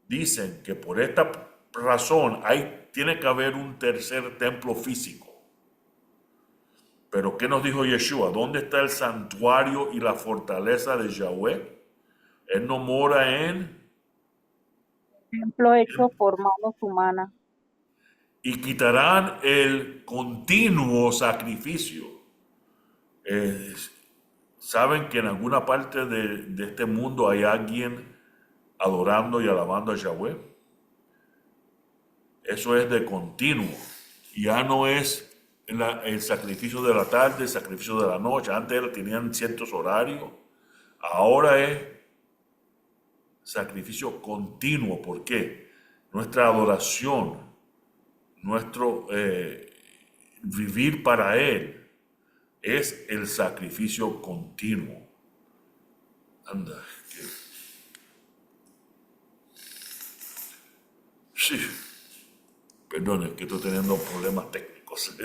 dicen que por esta razón tiene que haber un tercer templo físico. Pero ¿qué nos dijo Yeshua? ¿Dónde está el santuario y la fortaleza de Yahweh? Él no mora en... Templo hecho por manos humanas. Y quitarán el continuo sacrificio. ¿Saben que en alguna parte de este mundo hay alguien adorando y alabando a Yahweh? Eso es de continuo. Ya no es el sacrificio de la tarde, el sacrificio de la noche. Antes tenían ciertos horarios. Ahora es sacrificio continuo. ¿Por qué? Nuestra adoración, nuestro vivir para Él es el sacrificio continuo. Anda. Sí. Perdón, es que estoy teniendo problemas técnicos.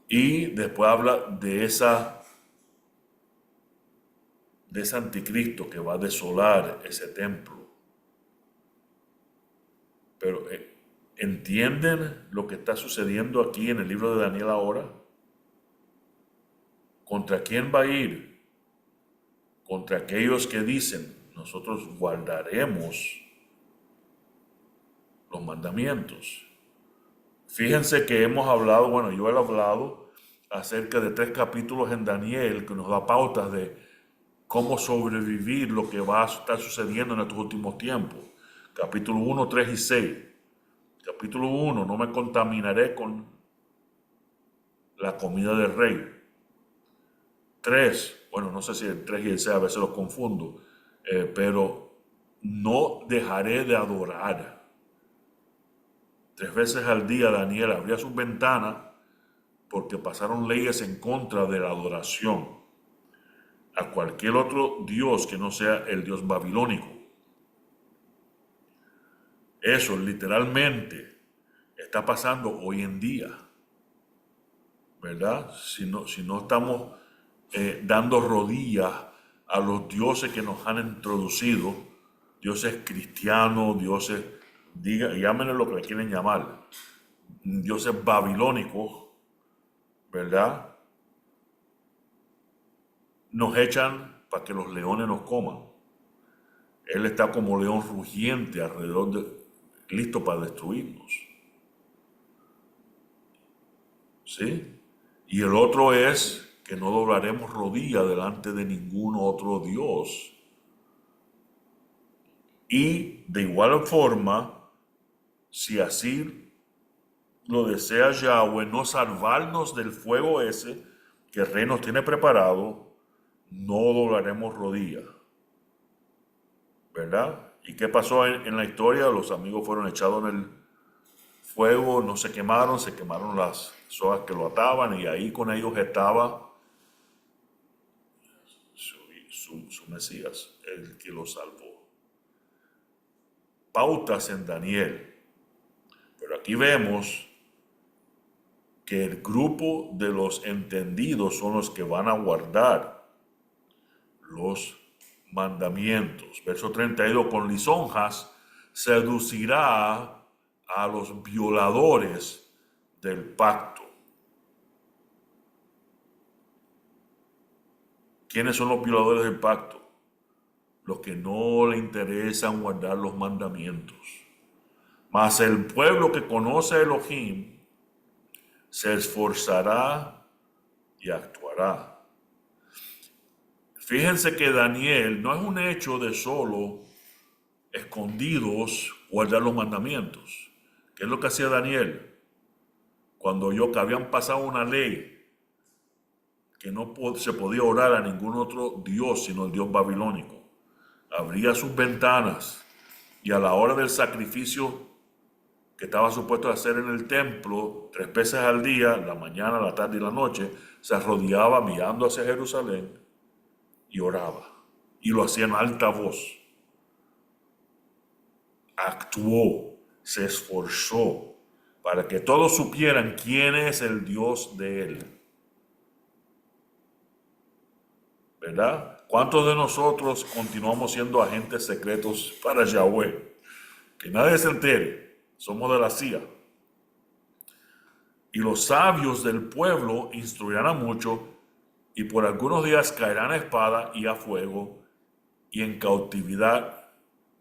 Y después habla de ese anticristo que va a desolar ese templo. Pero ¿entienden lo que está sucediendo aquí en el libro de Daniel ahora? ¿Contra quién va a ir? Contra aquellos que dicen, nosotros guardaremos los mandamientos. Fíjense que hemos hablado, bueno, yo he hablado acerca de 3 capítulos en Daniel que nos da pautas de cómo sobrevivir lo que va a estar sucediendo en estos últimos tiempos. Capítulo 1, 3 y 6. Capítulo 1, no me contaminaré con la comida del rey. 3, bueno, no sé si el 3 y el 6 a veces los confundo, pero no dejaré de adorar. 3 veces al día Daniel abría sus ventanas porque pasaron leyes en contra de la adoración a cualquier otro dios que no sea el dios babilónico. Eso literalmente está pasando hoy en día, ¿verdad? Si no estamos dando rodillas a los dioses que nos han introducido, dioses cristianos, dioses, llámenle lo que le quieren llamar, dioses babilónicos, ¿verdad? Nos echan para que los leones nos coman. Él está como león rugiente alrededor listo para destruirnos. ¿Sí? Y el otro es que no doblaremos rodilla delante de ningún otro Dios. Y de igual forma, si así lo desea Yahweh, no salvarnos del fuego ese que el rey nos tiene preparado, no doblaremos rodilla. ¿Verdad? ¿Y qué pasó en la historia? Los amigos fueron echados en el fuego, no se quemaron las sogas que lo ataban y ahí con ellos estaba su Mesías, el que lo salvó. Pautas en Daniel. Pero aquí vemos que el grupo de los entendidos son los que van a guardar los mandamientos. Verso 32, con lisonjas seducirá a los violadores del pacto. ¿Quiénes son los violadores del pacto? Los que no le interesan guardar los mandamientos. Mas el pueblo que conoce a Elohim se esforzará y actuará. Fíjense que Daniel no es un hecho de solo escondidos guardar los mandamientos. ¿Qué es lo que hacía Daniel? Cuando oyó que habían pasado una ley que no se podía orar a ningún otro dios sino el dios babilónico. Abría sus ventanas y a la hora del sacrificio que estaba supuesto a hacer en el templo 3 veces al día, la mañana, la tarde y la noche, se arrodillaba mirando hacia Jerusalén y oraba. Y lo hacía en alta voz. Actuó, se esforzó para que todos supieran quién es el Dios de él. ¿Verdad? ¿Cuántos de nosotros continuamos siendo agentes secretos para Yahweh? Que nadie se entere. Somos de la CIA. Y los sabios del pueblo instruirán a muchos y por algunos días caerán a espada y a fuego y en cautividad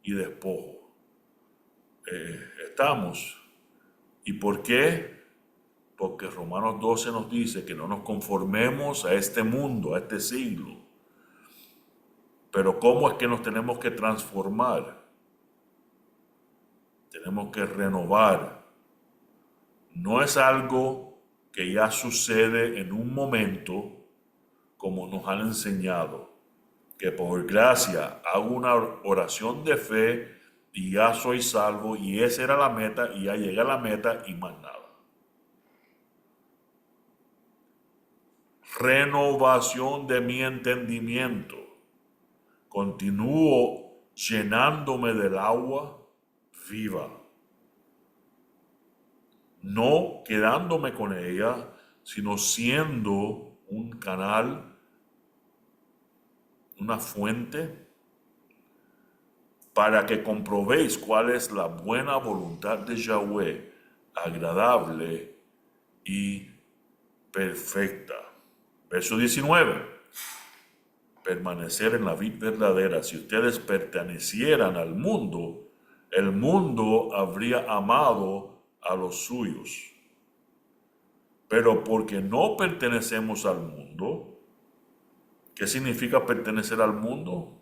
y despojo. Estamos. ¿Y por qué? Porque Romanos 12 nos dice que no nos conformemos a este mundo, a este siglo. Pero ¿cómo es que nos tenemos que transformar? Tenemos que renovar. No es algo que ya sucede en un momento como nos han enseñado, que por gracia hago una oración de fe y ya soy salvo y esa era la meta y ya llegué a la meta y más nada. Renovación de mi entendimiento. Continúo llenándome del agua viva, no quedándome con ella, sino siendo un canal, una fuente, para que comprobéis cuál es la buena voluntad de Yahweh, agradable y perfecta. Verso 19. Permanecer en la vid verdadera. Si ustedes pertenecieran al mundo, el mundo habría amado a los suyos. Pero porque no pertenecemos al mundo, ¿qué significa pertenecer al mundo?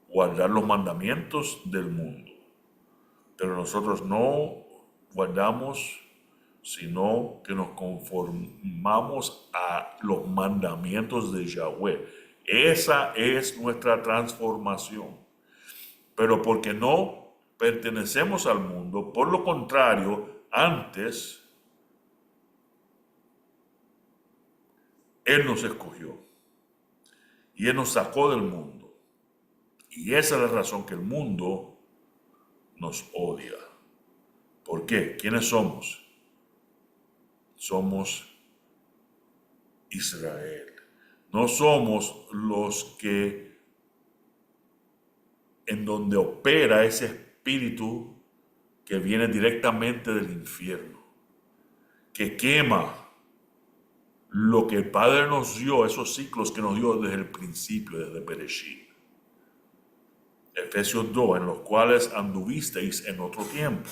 Guardar los mandamientos del mundo. Pero nosotros no guardamos, sino que nos conformamos a los mandamientos de Yahweh. Esa es nuestra transformación. Pero porque no pertenecemos al mundo, por lo contrario, antes Él nos escogió y Él nos sacó del mundo. Y esa es la razón que el mundo nos odia. ¿Por qué? ¿Quiénes somos? Somos Israel. No somos los que en donde opera ese espíritu que viene directamente del infierno, que quema lo que el Padre nos dio, esos ciclos que nos dio desde el principio, desde Bereshit. Efesios 2, en los cuales anduvisteis en otro tiempo,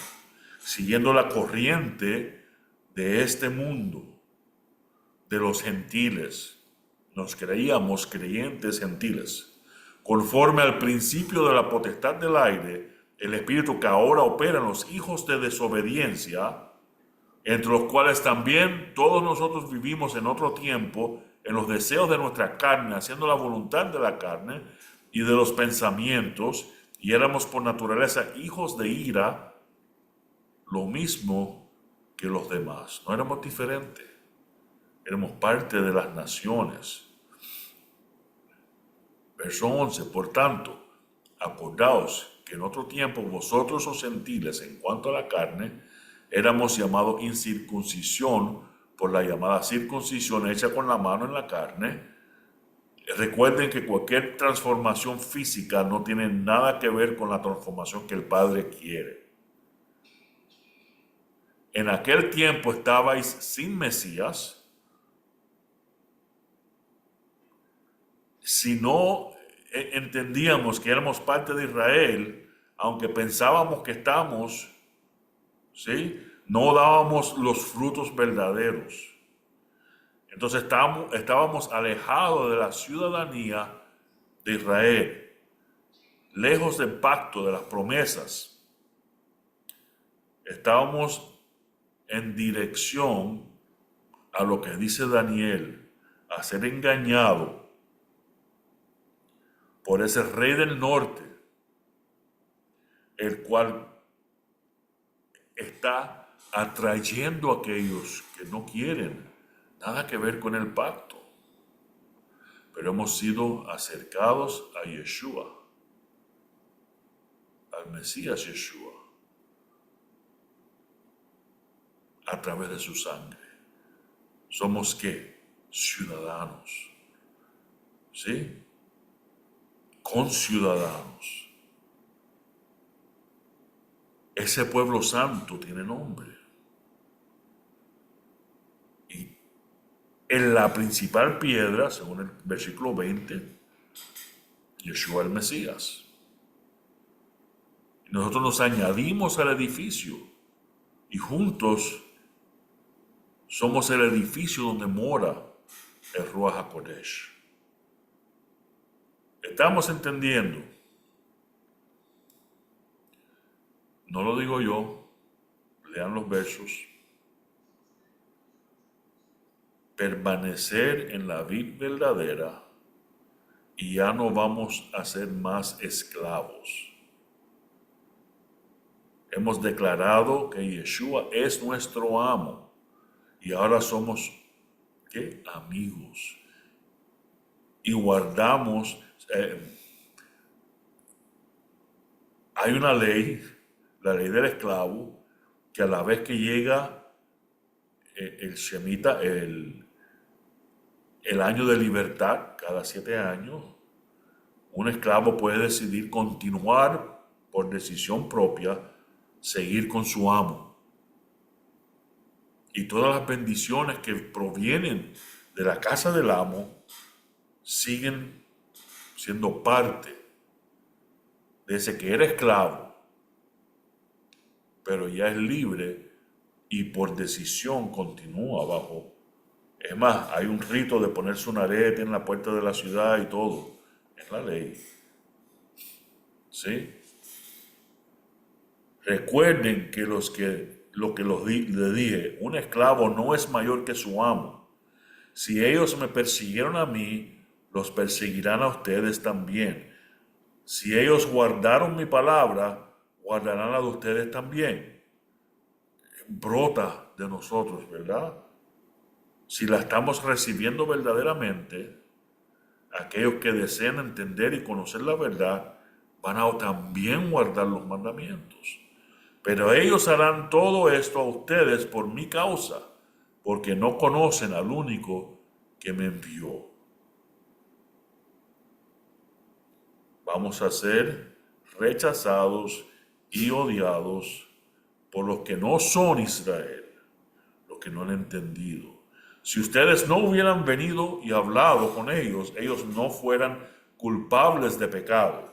siguiendo la corriente de este mundo, de los gentiles. Nos creíamos creyentes gentiles. Conforme al principio de la potestad del aire, el espíritu que ahora opera en los hijos de desobediencia, entre los cuales también todos nosotros vivimos en otro tiempo, en los deseos de nuestra carne, haciendo la voluntad de la carne y de los pensamientos, y éramos por naturaleza hijos de ira, lo mismo que los demás. No éramos diferentes. Éramos parte de las naciones. Verso 11. Por tanto, acordaos que en otro tiempo vosotros los gentiles, en cuanto a la carne, éramos llamados incircuncisión por la llamada circuncisión hecha con la mano en la carne. Recuerden que cualquier transformación física no tiene nada que ver con la transformación que el Padre quiere. En aquel tiempo estabais sin Mesías. Si no entendíamos que éramos parte de Israel, aunque pensábamos que estamos, ¿sí?, no dábamos los frutos verdaderos. Entonces estábamos alejados de la ciudadanía de Israel, lejos del pacto, de las promesas. Estábamos en dirección a lo que dice Daniel, a ser engañado por ese rey del norte, el cual está atrayendo a aquellos que no quieren nada que ver con el pacto. Pero hemos sido acercados a Yeshua, al Mesías Yeshua, a través de su sangre. ¿Somos qué? Ciudadanos. ¿Sí? Conciudadanos. Ese pueblo santo tiene nombre. Y en la principal piedra, según el versículo 20, Yeshua el Mesías. Nosotros nos añadimos al edificio y juntos somos el edificio donde mora el Ruach HaKodesh. ¿Estamos entendiendo? No lo digo yo, lean los versos. Permanecer en la vid verdadera y ya no vamos a ser más esclavos. Hemos declarado que Yeshua es nuestro amo y ahora somos ¿qué? Amigos. Y guardamos, hay una ley, la ley del esclavo, que a la vez que llega el Shemitah, el año de libertad, cada 7 años, un esclavo puede decidir continuar por decisión propia, seguir con su amo. Y todas las bendiciones que provienen de la casa del amo siguen siendo parte de ese que era esclavo, pero ya es libre y por decisión continúa abajo. Es más, hay un rito de ponerse un arete en la puerta de la ciudad y todo. Es la ley. ¿Sí? Recuerden que les dije, un esclavo no es mayor que su amo. Si ellos me persiguieron a mí, los perseguirán a ustedes también. Si ellos guardaron mi palabra, guardarán la de ustedes también. Brota de nosotros, ¿verdad? Si la estamos recibiendo verdaderamente, aquellos que desean entender y conocer la verdad, van a también guardar los mandamientos. Pero ellos harán todo esto a ustedes por mi causa, porque no conocen al único que me envió. Vamos a ser rechazados y odiados por los que no son Israel, los que no han entendido. Si ustedes no hubieran venido y hablado con ellos, ellos no fueran culpables de pecado.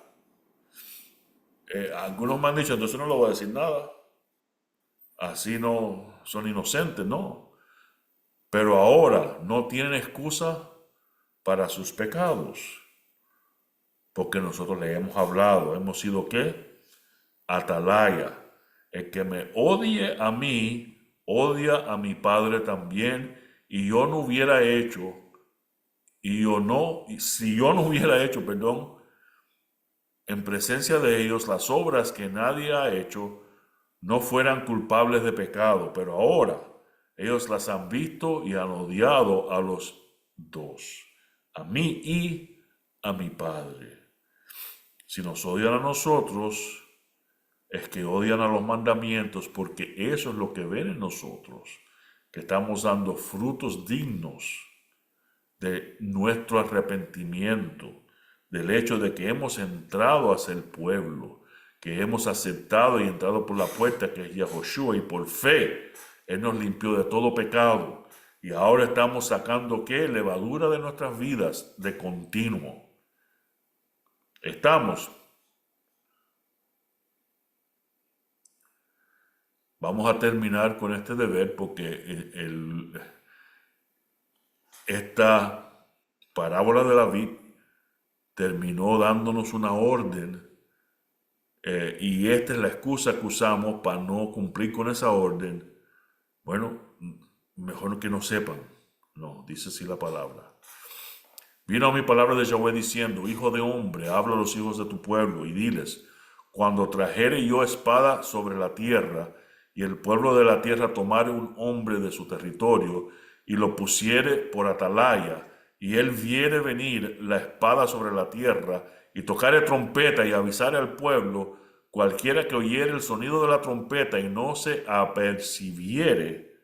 Algunos me han dicho, entonces no le voy a decir nada. Así no son inocentes, no. Pero ahora no tienen excusa para sus pecados. Porque nosotros le hemos hablado, hemos sido ¿qué? Atalaya. El que me odie a mí, odia a mi Padre también. Y yo no hubiera hecho, si yo no hubiera hecho, en presencia de ellos las obras que nadie ha hecho, no fueran culpables de pecado, pero ahora ellos las han visto y han odiado a los dos, a mí y a mi Padre. Si nos odian a nosotros, es que odian a los mandamientos, porque eso es lo que ven en nosotros, que estamos dando frutos dignos de nuestro arrepentimiento, del hecho de que hemos entrado a ser pueblo, que hemos aceptado y entrado por la puerta que es Yahushua, y por fe Él nos limpió de todo pecado. Y ahora estamos sacando ¿qué? Levadura de nuestras vidas de continuo. Vamos a terminar con este deber porque esta parábola de la vid terminó dándonos una orden y esta es la excusa que usamos para no cumplir con esa orden. Bueno, mejor que no sepan. No, dice así la palabra. Vino a mi palabra de Yahweh diciendo, hijo de hombre, habla a los hijos de tu pueblo y diles, cuando trajere yo espada sobre la tierra, y el pueblo de la tierra tomare un hombre de su territorio, y lo pusiere por atalaya, y él viere venir la espada sobre la tierra, y tocare trompeta y avisare al pueblo, cualquiera que oyere el sonido de la trompeta y no se apercibiere,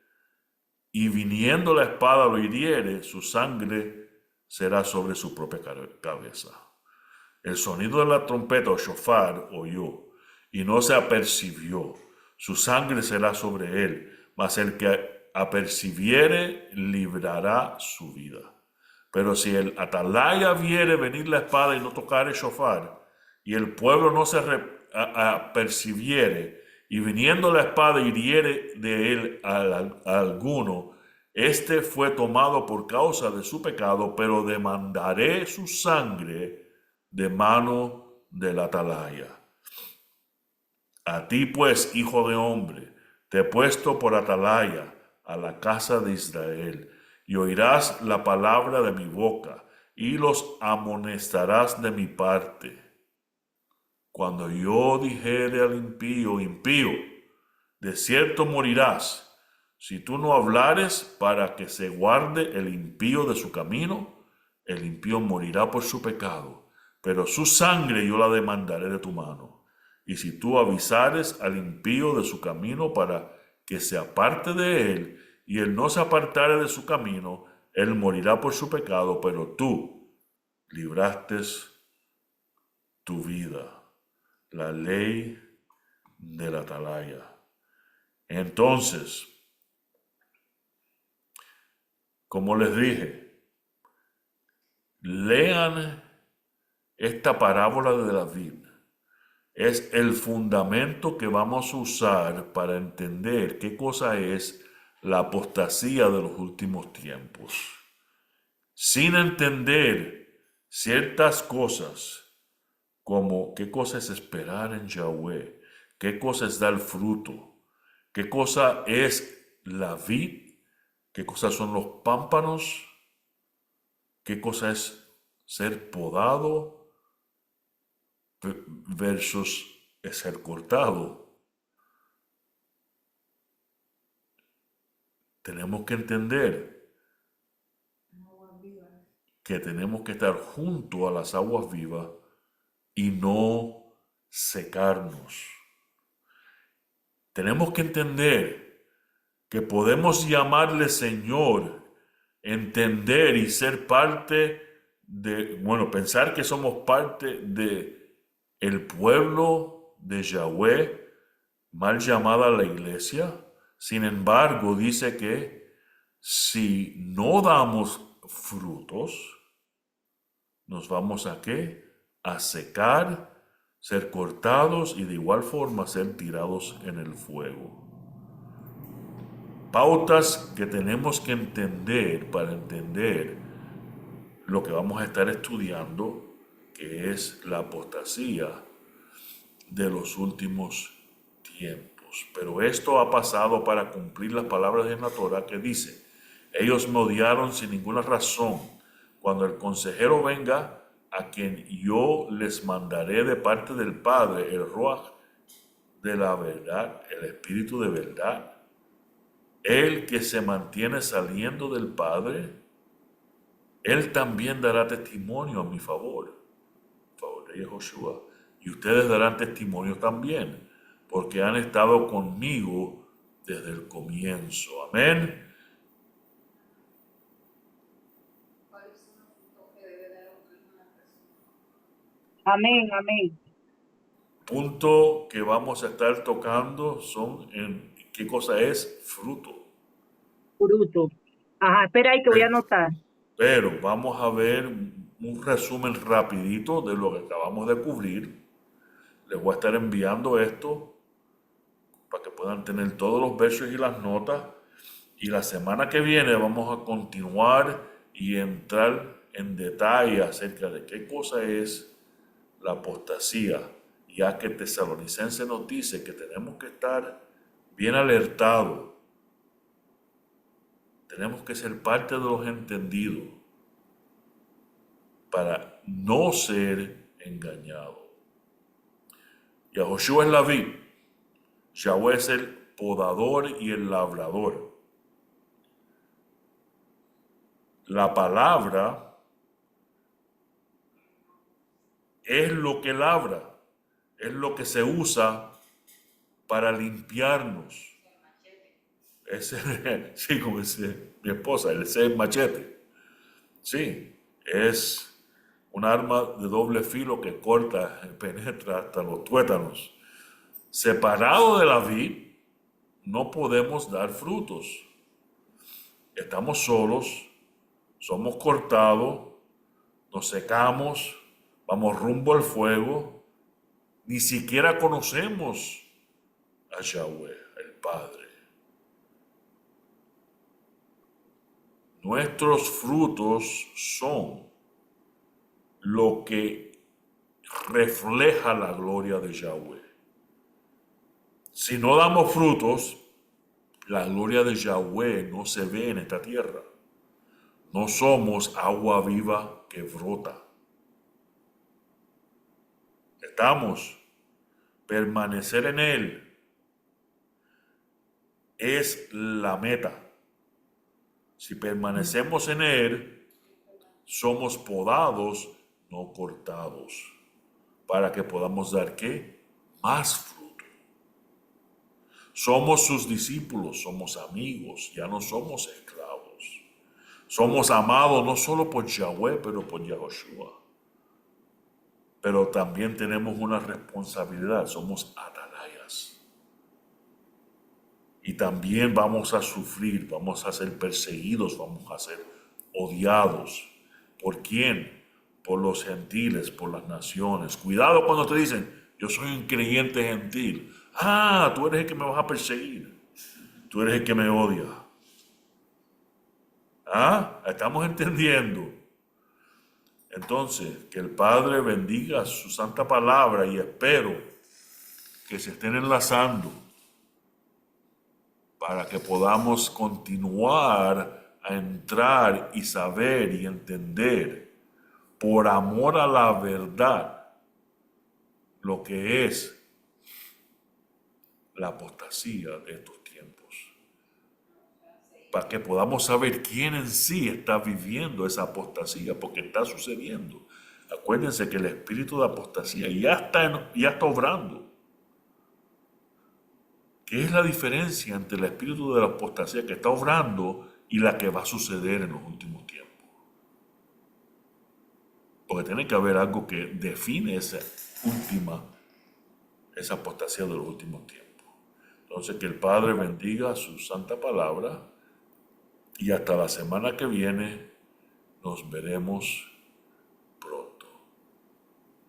y viniendo la espada lo hiriere, su sangre será sobre su propia cabeza. El sonido de la trompeta o shofar oyó, y no se apercibió. Su sangre será sobre él, mas el que apercibiere librará su vida. Pero si el atalaya viere venir la espada y no tocare shofar, y el pueblo no se apercibiere, y viniendo la espada hiriere de él a alguno, este fue tomado por causa de su pecado, pero demandaré su sangre de mano del atalaya. A ti pues, hijo de hombre, te he puesto por atalaya a la casa de Israel, y oirás la palabra de mi boca, y los amonestarás de mi parte. Cuando yo dijere al impío, impío, de cierto morirás, si tú no hablares para que se guarde el impío de su camino, el impío morirá por su pecado, pero su sangre yo la demandaré de tu mano. Y si tú avisares al impío de su camino para que se aparte de él, y él no se apartare de su camino, él morirá por su pecado, pero tú libraste tu vida. La ley de la atalaya. Entonces, como les dije, lean esta parábola de David. Es el fundamento que vamos a usar para entender qué cosa es la apostasía de los últimos tiempos. Sin entender ciertas cosas, como qué cosa es esperar en Yahweh, qué cosa es dar fruto, qué cosa es la vid, qué cosas son los pámpanos, qué cosa es ser podado versus ser cortado. Tenemos que entender que tenemos que estar junto a las aguas vivas y no secarnos. Tenemos que entender que podemos llamarle Señor, entender y ser parte de, pensar que somos parte de el pueblo de Yahweh, mal llamada la iglesia. Sin embargo, dice que si no damos frutos, nos vamos a ¿qué? A secar, ser cortados y de igual forma ser tirados en el fuego. Pautas que tenemos que entender para entender lo que vamos a estar estudiando, que es la apostasía de los últimos tiempos. Pero esto ha pasado para cumplir las palabras de la Torah que dice, ellos me odiaron sin ninguna razón. Cuando el consejero venga, a quien yo les mandaré de parte del Padre, el Ruach de la verdad, el Espíritu de verdad, el que se mantiene saliendo del Padre, él también dará testimonio a mi favor, de Yehoshua, y ustedes darán testimonio también, porque han estado conmigo desde el comienzo. Amén. Amén, amén. Punto que vamos a estar tocando son en qué cosa es fruto. Fruto. Ajá, espera ahí que voy a anotar. Pero vamos a ver un resumen rapidito de lo que acabamos de cubrir. Les voy a estar enviando esto para que puedan tener todos los versos y las notas. Y la semana que viene vamos a continuar y entrar en detalle acerca de qué cosa es la apostasía, ya que Tesalonicense nos dice que tenemos que estar bien alertados. Tenemos que ser parte de los entendidos. para no ser engañado. Yahoshua es la vid, Yahweh es el podador y el labrador. La palabra es lo que labra, es lo que se usa para limpiarnos. Sí, como dice mi esposa, ese es el machete. Sí, es un arma de doble filo que corta, penetra hasta los tuétanos. Separado de la vid, no podemos dar frutos. Estamos solos, somos cortados, nos secamos, vamos rumbo al fuego. Ni siquiera conocemos a Yahweh, el Padre. Nuestros frutos son lo que refleja la gloria de Yahweh. Si no damos frutos, la gloria de Yahweh no se ve en esta tierra. No somos agua viva que brota. Estamos. Permanecer en Él es la meta. Si permanecemos en Él, somos podados, no cortados, para que podamos dar ¿qué? Más fruto. Somos sus discípulos, somos amigos, ya no somos esclavos. Somos amados no solo por Yahweh, pero por Yahoshua. Pero también tenemos una responsabilidad, somos atalayas. Y también vamos a sufrir, vamos a ser perseguidos, vamos a ser odiados. ¿Por quién? Por los gentiles, por las naciones. Cuidado cuando te dicen, yo soy un creyente gentil. Ah, tú eres el que me vas a perseguir. Tú eres el que me odia. Ah, estamos entendiendo. Entonces, que el Padre bendiga su santa palabra y espero que se estén enlazando para que podamos continuar a entrar y saber y entender por amor a la verdad lo que es la apostasía de estos tiempos. Para que podamos saber quién en sí está viviendo esa apostasía, porque está sucediendo. Acuérdense que el espíritu de apostasía ya está obrando. ¿Qué es la diferencia entre el espíritu de la apostasía que está obrando y la que va a suceder en los últimos tiempos? Porque tiene que haber algo que define esa apostasía de los últimos tiempos. Entonces, que el Padre bendiga su santa palabra y hasta la semana que viene nos veremos